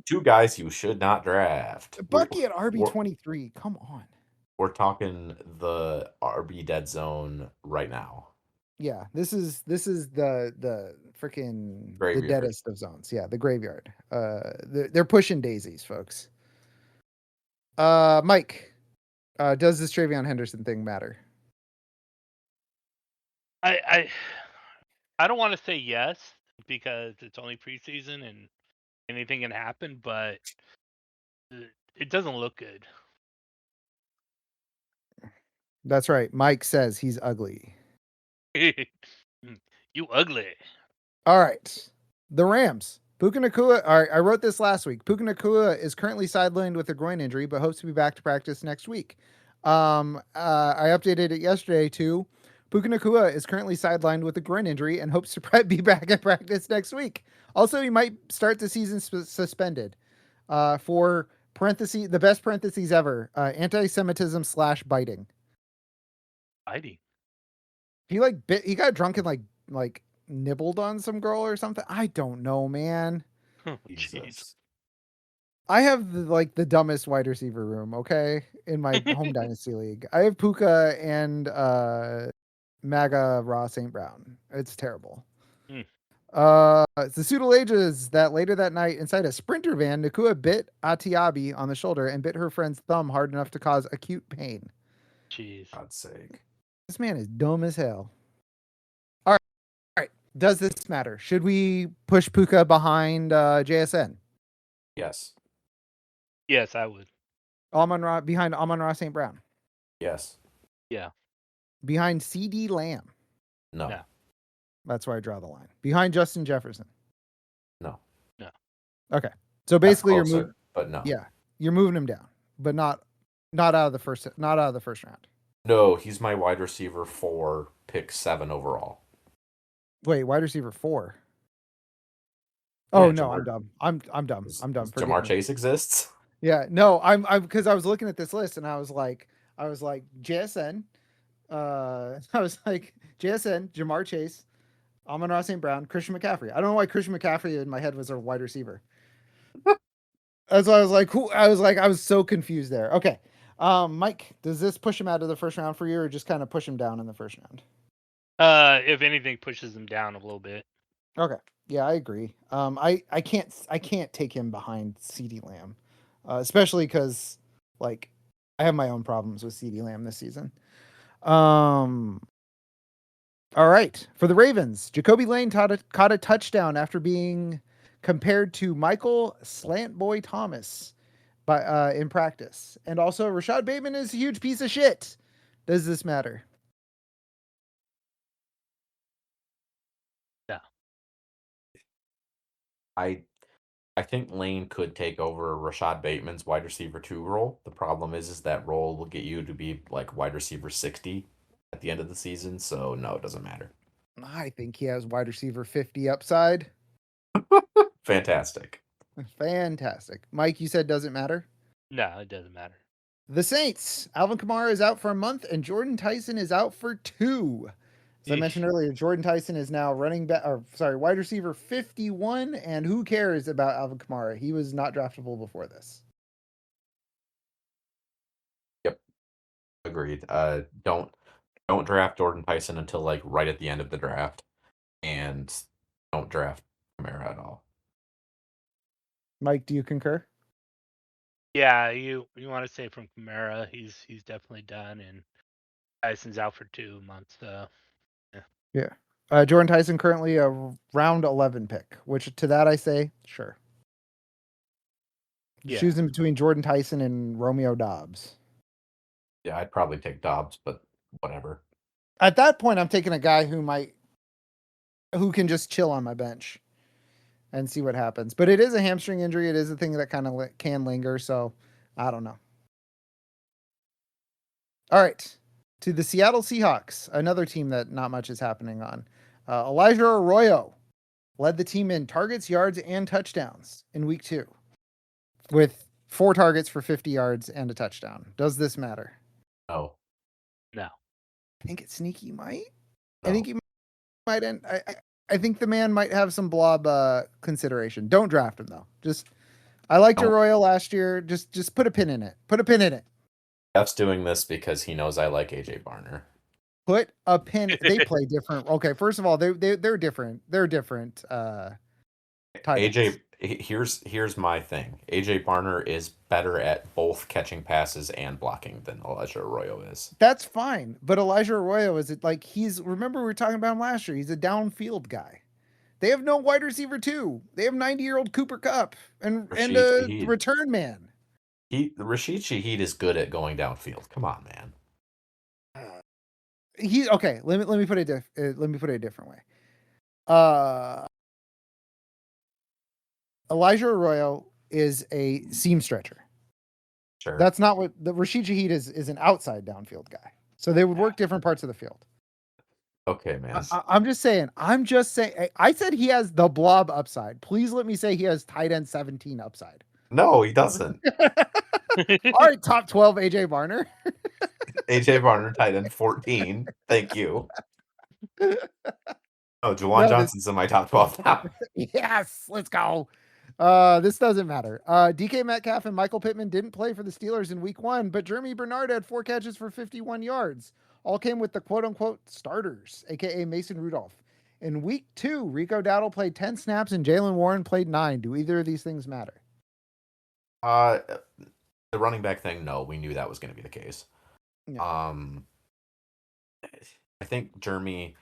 two guys you should not draft. Bucky at RB23. Come on. We're talking the RB dead zone right now. Yeah, this is the freaking Graveyard. The deadest of zones. Yeah, the graveyard. They're pushing daisies, folks. Mike, does this Travion Henderson thing matter? I don't want to say yes because it's only preseason and anything can happen, but it doesn't look good. That's right. Mike says he's ugly. You ugly. All right. The Rams. Puka Nacua. All right, I wrote this last week. Puka Nacua is currently sidelined with a groin injury, but hopes to be back to practice next week. I updated it yesterday too. Puka Nacua is currently sidelined with a groin injury and hopes to be back at practice next week. Also, he might start the season suspended for the best parentheses ever, anti-Semitism / biting. Biting. He got drunk and like nibbled on some girl or something. I don't know, man. Oh, jeez. I have the dumbest wide receiver room, okay, in my home dynasty league. I have Puka and MAGA Raw St. Brown. It's terrible. It's the pseudo-ages that later that night inside a Sprinter van, Nacua bit Atiabi on the shoulder and bit her friend's thumb hard enough to cause acute pain. Jeez. God's sake. This man is dumb as hell. All right. Does this matter? Should we push Puka behind JSN? Yes. Yes, I would. Behind Amon-Ra St. Brown? Yes. Yeah. Behind CD Lamb? No. That's where I draw the line. Behind Justin Jefferson? No. Okay. So basically closer, you're moving, but no. Yeah. You're moving him down, but not out of the first round. No, he's my wide receiver 4, pick 7 overall. Wait, wide receiver 4. Oh Yeah, no, Jamar, I'm dumb. I'm dumb. I'm dumb. Forgive Jamar me. Chase exists? Yeah, no, I'm because I was looking at this list and I was like JSN. I was like JSN, Jamar Chase, Amon-Ra St. Brown, Christian McCaffrey. I don't know why Christian McCaffrey in my head was a wide receiver. That's why I was like, who? I was so confused there. Okay. Mike, does this push him out of the first round for you, or just kind of push him down in the first round? If anything, pushes him down a little bit. Okay. Yeah, I agree. I can't take him behind CD Lamb, especially because like I have my own problems with CD Lamb this season. All right, for the Ravens, Jacoby Lane caught a touchdown after being compared to Michael Slantboy Thomas in practice, and also Rashad Bateman is a huge piece of shit. Does this matter? No. I think Lane could take over Rashad Bateman's wide receiver 2 role. The problem is that role will get you to be like wide receiver 60 at the end of the season. So no, it doesn't matter. I think he has wide receiver 50 upside. Fantastic. Mike, you said doesn't matter? No, it doesn't matter. The Saints, Alvin Kamara is out for a month and Jordan Tyson is out for 2. As I mentioned earlier, Jordan Tyson is now wide receiver 51, and who cares about Alvin Kamara? He was not draftable before this. Yep. Agreed. Don't draft Jordan Tyson until like right at the end of the draft, and don't draft Kamara at all. Mike, do you concur? Yeah, you want to say from Kamara, he's definitely done, and Tyson's out for 2 months. So Yeah. Jordan Tyson currently a round 11 pick, which to that I say, sure. Yeah. Choosing between Jordan Tyson and Romeo Dobbs. Yeah, I'd probably take Dobbs, but whatever. At that point, I'm taking a guy who can just chill on my bench and see what happens. But it is a hamstring injury. It is a thing that kind of can linger. So I don't know. All right. To the Seattle Seahawks, another team that not much is happening on. Elijah Arroyo led the team in targets, yards, and touchdowns in week 2 with 4 targets for 50 yards and a touchdown. Does this matter? No. No. I think it's sneaky might. No. I think he might end. I think the man might have some blob consideration. Don't draft him though. I liked Arroyo last year. Just put a pin in it. Put a pin in it. Jeff's doing this because he knows I like AJ Barner. Put a pin. They play different. Okay, first of all, they're different. They're different. AJ, here's my thing. AJ Barner is better at both catching passes and blocking than Elijah Arroyo is. That's fine, but Elijah Arroyo remember we were talking about him last year. He's a downfield guy. They have no wide receiver too. They have 90-year-old Cooper Kupp and a return man. Rashid Shaheed is good at going downfield. Come on, man. Okay. Let me put it a different way. Elijah Arroyo is a seam stretcher. Sure. That's not what the Rashid Shaheed is an outside downfield guy. So they would work different parts of the field. Okay, man. I'm just saying. I said he has the blob upside. Please let me say he has tight end 17 upside. No, he doesn't. All right, top 12 AJ Barner. AJ Barner, tight end 14. Thank you. Oh, Juwan Johnson's in my top 12 now. Yes, let's go. This doesn't matter. DK Metcalf and Michael Pittman didn't play for the Steelers in week 1, but Jeremy Bernard had 4 catches for 51 yards. All came with the quote-unquote starters, a.k.a. Mason Rudolph. In week 2, Rico Dowdle played 10 snaps and Jalen Warren played 9. Do either of these things matter? The running back thing, no. We knew that was going to be the case. Yeah. I think Jeremy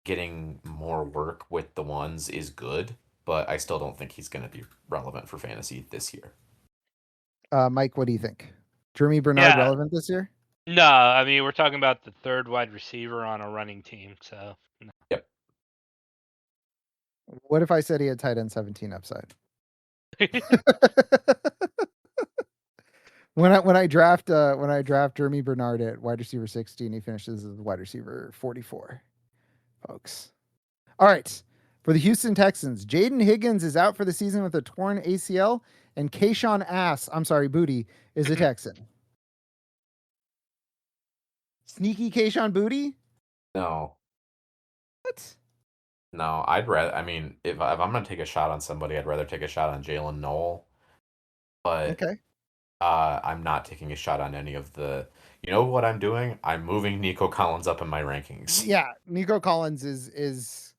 getting more work with the ones is good, but I still don't think he's going to be relevant for fantasy this year. Mike, what do you think? Jeremy Bernard relevant this year? No, I mean, we're talking about the third wide receiver on a running team, so no. Yep. What if I said he had tight end 17 upside? When I draft Jeremy Bernard at wide receiver 16, he finishes as wide receiver 44. Folks. All right. For the Houston Texans, Jaden Higgins is out for the season with a torn ACL, and Kayshawn Booty is a Texan. Sneaky Kayshawn Booty? No. What? No, I'd rather. I mean, if I'm going to take a shot on somebody, I'd rather take a shot on Jalen Noel. But okay. I'm not taking a shot on any of the. You know what I'm doing? I'm moving Nico Collins up in my rankings. Yeah, Nico Collins is.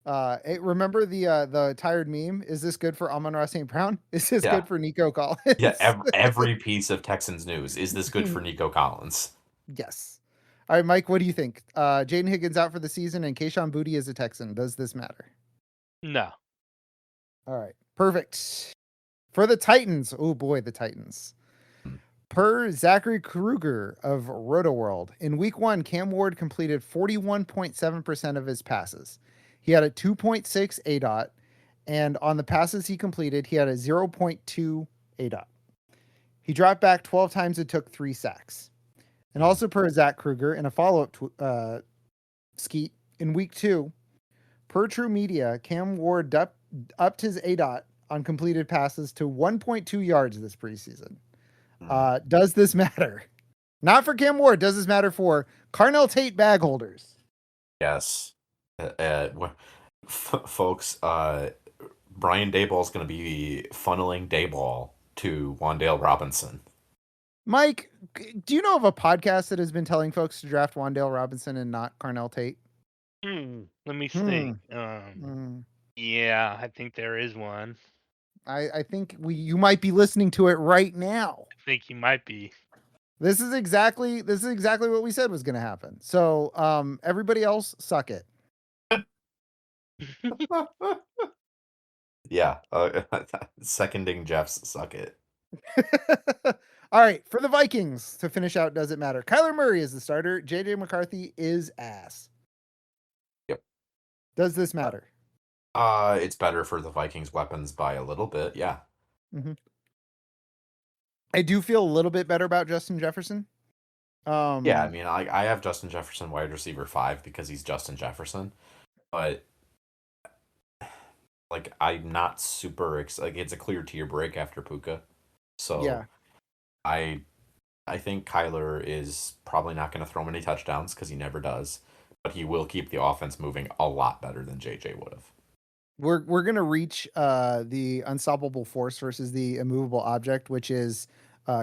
Remember the tired meme? Is this good for Amon-Ra St. Brown? Is this good for Nico Collins? Yeah, every piece of Texans news. Is this good for Nico Collins? Yes. All right, Mike, what do you think? Jaden Higgins out for the season and Kayshawn Booty is a Texan. Does this matter? No. All right, perfect. For the Titans, oh boy, the Titans. Per Zachary Kruger of RotoWorld, in week 1, Cam Ward completed 41.7% of his passes. He had a 2.6 ADOT, and on the passes he completed, he had a 0.2 ADOT. He dropped back 12 times and took 3 sacks. And also per Zach Kruger, in a follow-up skeet, in week 2, per True Media, Cam Ward upped his ADOT on completed passes to 1.2 yards this preseason. Does this matter? Not for Cam Ward. Does this matter for Carnell Tate bag holders? Yes. Folks, Brian Daboll is going to be funneling Daboll to Wan'Dale Robinson. Mike, do you know of a podcast that has been telling folks to draft Wan'Dale Robinson and not Carnell Tate? Let me think. Yeah, I think there is one. I think you might be listening to it right now. I think you might be. This is exactly what we said was going to happen. So, everybody else, suck it. Yeah, seconding Jeff's suck it. All right, for the Vikings to finish out, does it matter? Kyler Murray is the starter. JJ McCarthy is ass. Yep. Does this matter? It's better for the Vikings' weapons by a little bit, yeah. Mm-hmm. I do feel a little bit better about Justin Jefferson. Yeah, I mean, I have Justin Jefferson wide receiver 5 because he's Justin Jefferson, but like I'm not super like it's a clear tier break after Puka, so yeah, I think Kyler is probably not going to throw many touchdowns because he never does, but he will keep the offense moving a lot better than JJ would have. we're gonna reach the unstoppable force versus the immovable object, which is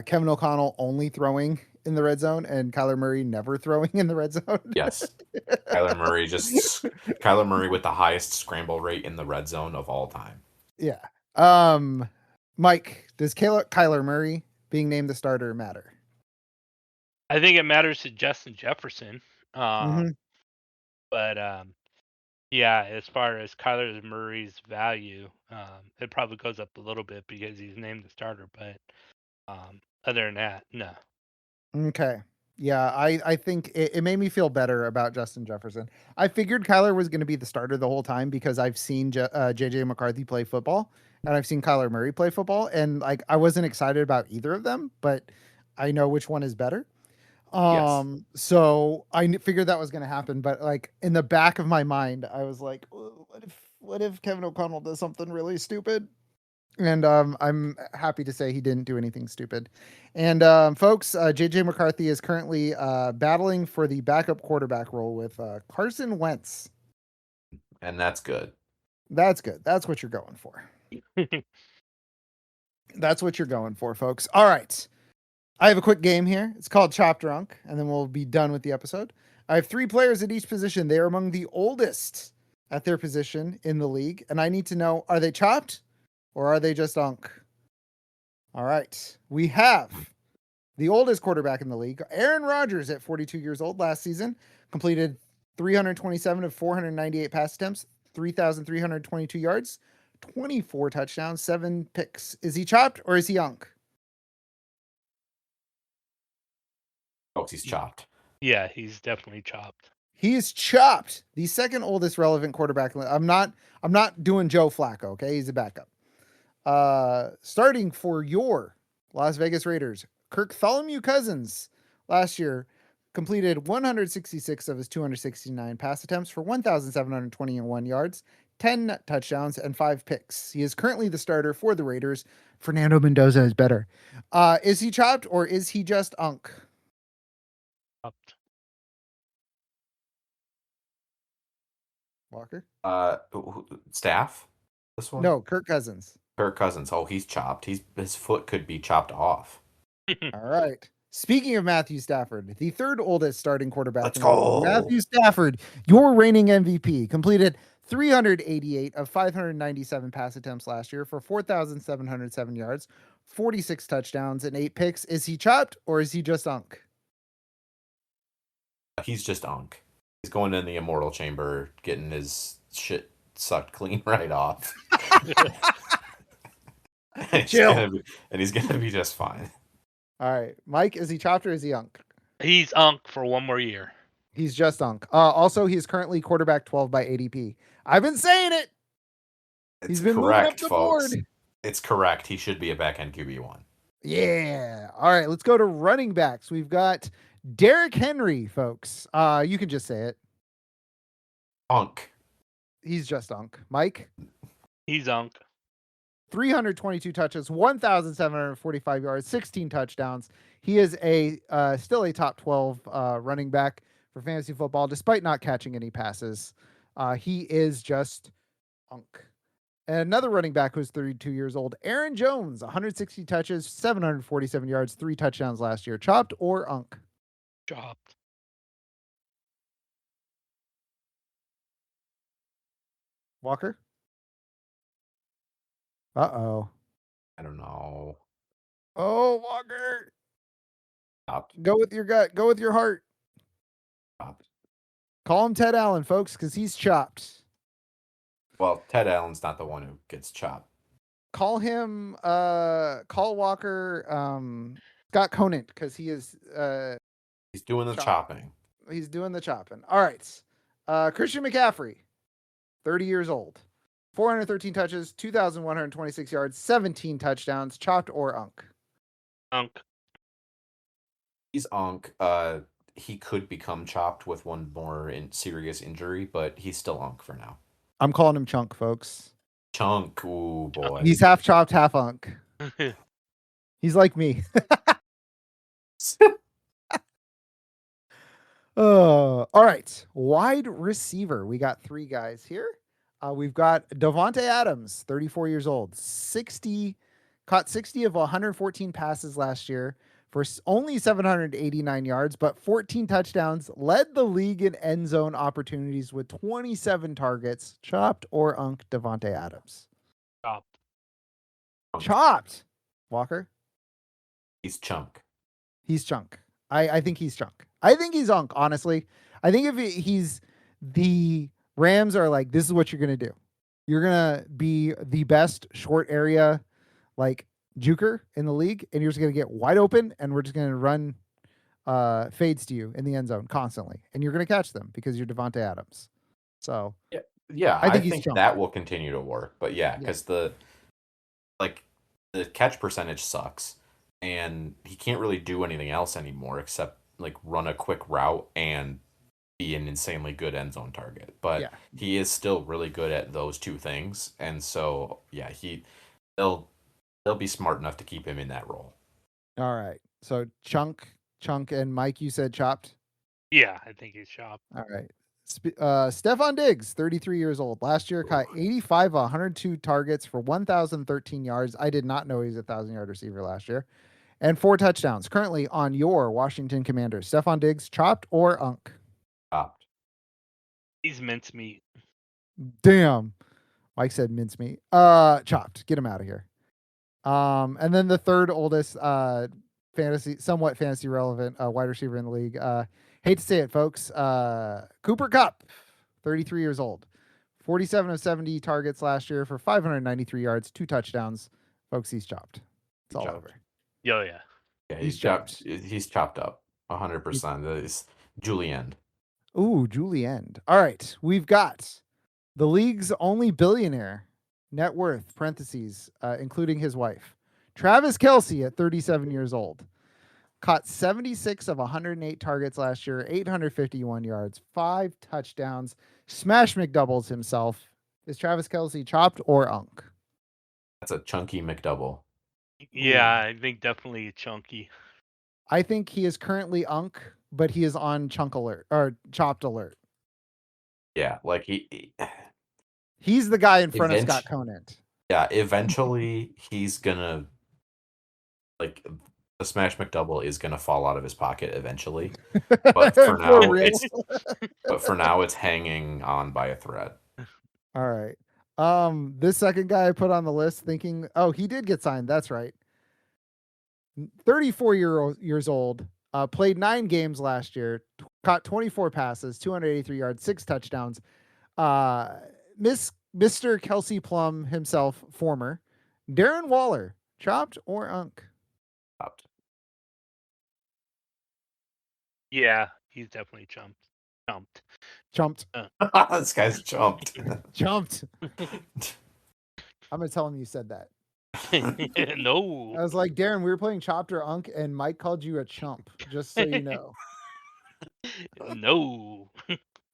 Kevin O'Connell only throwing in the red zone and Kyler Murray never throwing in the red zone. Yes, Kyler Murray with the highest scramble rate in the red zone of all time. Yeah. Mike, does Kyler Murray being named the starter matter? I think it matters to Justin Jefferson. Mhm. But yeah, as far as Kyler Murray's value, it probably goes up a little bit because he's named the starter. But other than that, no. Okay. Yeah, I think it made me feel better about Justin Jefferson. I figured Kyler was going to be the starter the whole time because I've seen JJ McCarthy play football and I've seen Kyler Murray play football, and like I wasn't excited about either of them, but I know which one is better. Yes. So I figured that was going to happen, but like in the back of my mind, I was like, what if Kevin O'Connell does something really stupid? And I'm happy to say he didn't do anything stupid. And folks, JJ McCarthy is currently battling for the backup quarterback role with Carson Wentz. And that's good. That's good. That's what you're going for. That's what you're going for, folks. All right. I have a quick game here. It's called Chopped or UNC, and then we'll be done with the episode. I have 3 players at each position. They are among the oldest at their position in the league, and I need to know, are they chopped or are they just UNC? All right. We have the oldest quarterback in the league, Aaron Rodgers, at 42 years old last season, completed 327 of 498 pass attempts, 3,322 yards, 24 touchdowns, 7 picks. Is he chopped or is he UNC? Folks, he's chopped. Yeah, he's definitely chopped. He is chopped. The second oldest relevant quarterback. I'm not doing Joe Flacco, okay? He's a backup. Starting for your Las Vegas Raiders, Bartholomew Cousins last year completed 166 of his 269 pass attempts for 1,721 yards, 10 touchdowns, and 5 picks. He is currently the starter for the Raiders. Fernando Mendoza is better. Is he chopped or is he just UNC? Chopped. Walker? Staff? This one? No, Kirk Cousins. Kirk Cousins. Oh, he's chopped. His foot could be chopped off. All right. Speaking of Matthew Stafford, the third oldest starting quarterback. Let's go. Matthew Stafford, your reigning MVP, completed 388 of 597 pass attempts last year for 4,707 yards, 46 touchdowns, and 8 picks. Is he chopped or is he just UNC? He's just UNC. He's going in the immortal chamber, getting his shit sucked clean right off. Chill. He's gonna be just fine. All right. Mike, is he chopped or is he UNC? He's UNC for one more year. He's just UNC. Also, he is currently quarterback 12 by ADP. I've been saying it. He's been moving up the board. It's correct. He should be a back-end QB1. Yeah. All right. Let's go to running backs. We've got Derrick Henry, folks. You can just say it. UNC. He's just UNC. Mike? He's UNC. 322 touches, 1,745 yards, 16 touchdowns. He is still a top 12 running back for fantasy football, despite not catching any passes. He is just UNC. And another running back who's 32 years old, Aaron Jones, 160 touches, 747 yards, 3 touchdowns last year. Chopped or UNC? Chopped. Walker? Uh-oh. I don't know. Oh, Walker. Chopped. Go with your gut. Go with your heart. Chopped. Call him Ted Allen, folks, because he's chopped. Well, Ted Allen's not the one who gets chopped. Call him call Walker Scott Conant, because he is He's doing the chopping. He's doing the chopping. All right. Christian McCaffrey, 30 years old. 413 touches, 2,126 yards, 17 touchdowns, chopped or unk? Unk. He's unk. He could become chopped with one more serious injury, but he's still unk for now. I'm calling him chunk, folks. Chunk, ooh boy. He's half chopped, half unk. He's like me. All right. Wide receiver. We got 3 guys here. We've got Davante Adams, 34 years old, caught 60 of 114 passes last year for only 789 yards, but 14 touchdowns, led the league in end zone opportunities with 27 targets. Chopped or unk Davante Adams? Chopped. Chopped. Walker? He's chunk. He's chunk. I think he's chunk. I think he's unk, honestly. I think if he's the Rams are like, this is what you're going to do. You're going to be the best short area, like, juker in the league, and you're just going to get wide open, and we're just going to run fades to you in the end zone constantly, and you're going to catch them because you're Davante Adams. So yeah, I think chunk. that will continue to work. But because the catch percentage sucks, and he can't really do anything else anymore except like run a quick route and be an insanely good end zone target. But he is still really good at those 2 things, and so they'll be smart enough to keep him in that role. All right. So chunk, and Mike, you said chopped? Yeah, I think he's chopped. All right. Stephon Diggs, 33 years old. Last year caught 85 of 102 targets for 1,013 yards. I did not know he was a 1,000-yard receiver last year. And 4 touchdowns. Currently on your Washington Commanders. Stephon Diggs, chopped or unk? Chopped. He's mincemeat. Damn. Mike said mincemeat. Chopped. Get him out of here. And then the third oldest somewhat fantasy relevant wide receiver in the league. Hate to say it, folks. Cooper Kupp, 33 years old. 47 of 70 targets last year for 593 yards, 2 touchdowns. Folks, he's chopped. It's all over. Oh, yeah. Yeah, he's chopped. He's chopped up 100%. It's Julienne. Ooh, Julienne. All right. We've got the league's only billionaire net worth, parentheses, including his wife. Travis Kelce at 37 years old. Caught 76 of 108 targets last year, 851 yards, 5 touchdowns, smash McDoubles himself. Is Travis Kelce chopped or unk? That's a chunky McDouble. Yeah, I think definitely chunky. I think he is currently unk, but he is on chunk alert or chopped alert. Yeah, like he's the guy in front of Scott Conant. Yeah, eventually he's gonna the smash McDouble is gonna fall out of his pocket eventually. But for now, it's hanging on by a thread. All right. This second guy I put on the list thinking, he did get signed. That's right. 34 years old, played 9 games last year, caught 24 passes, 283 yards, 6 touchdowns. Mr. Kelsey Plum himself, former Darren Waller, chopped or unk? Chopped. Yeah, he's definitely chumped. This guy's chumped. Chumped. I'm gonna tell him you said that. No. I was like, Darren, we were playing chopped or unk, and Mike called you a chump, just so you know. No.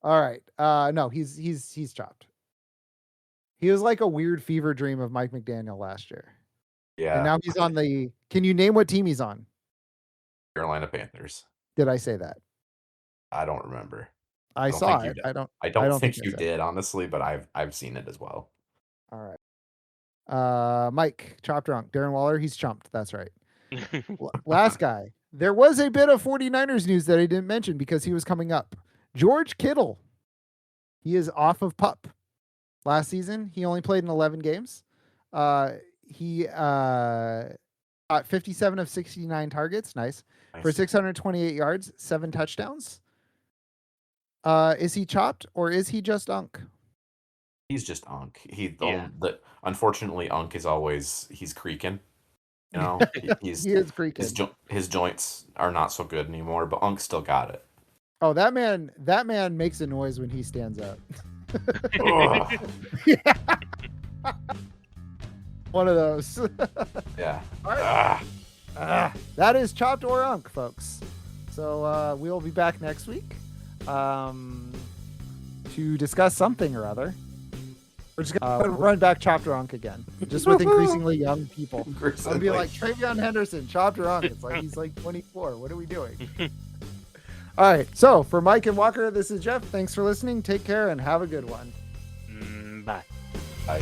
All right. No, he's chopped. He was like a weird fever dream of Mike McDaniel last year. Yeah. And now he's on the. Can you name what team he's on? Carolina Panthers. Did I say that? I don't remember. I saw it. I don't think you did, honestly, but I've seen it as well. All right. Mike, chopped or unk. Darren Waller, he's chumped. That's right. Last guy. There was a bit of 49ers news that I didn't mention because he was coming up. George Kittle. He is off of PUP. Last season, he only played in 11 games. He got 57 of 69 targets. Nice. For 628 yards, 7 touchdowns. Is he chopped or is he just unk? He's just Unk. Yeah. Unfortunately, Unk is always he's creaking. You know, he's He is creaking. his joints are not so good anymore, but Unk still got it. Oh, that man makes a noise when he stands up. Ugh. One of those. Yeah. All right. That is Chopped or Unk, folks. So we'll be back next week to discuss something or other. We're just gonna run back Chopped or Unk again, just with increasingly young people. I'll be like Travion Henderson, Chopped or Unk. It's like he's like 24. What are we doing? All right. So for Mike and Walker, this is Jeff. Thanks for listening. Take care and have a good one. Bye. Bye.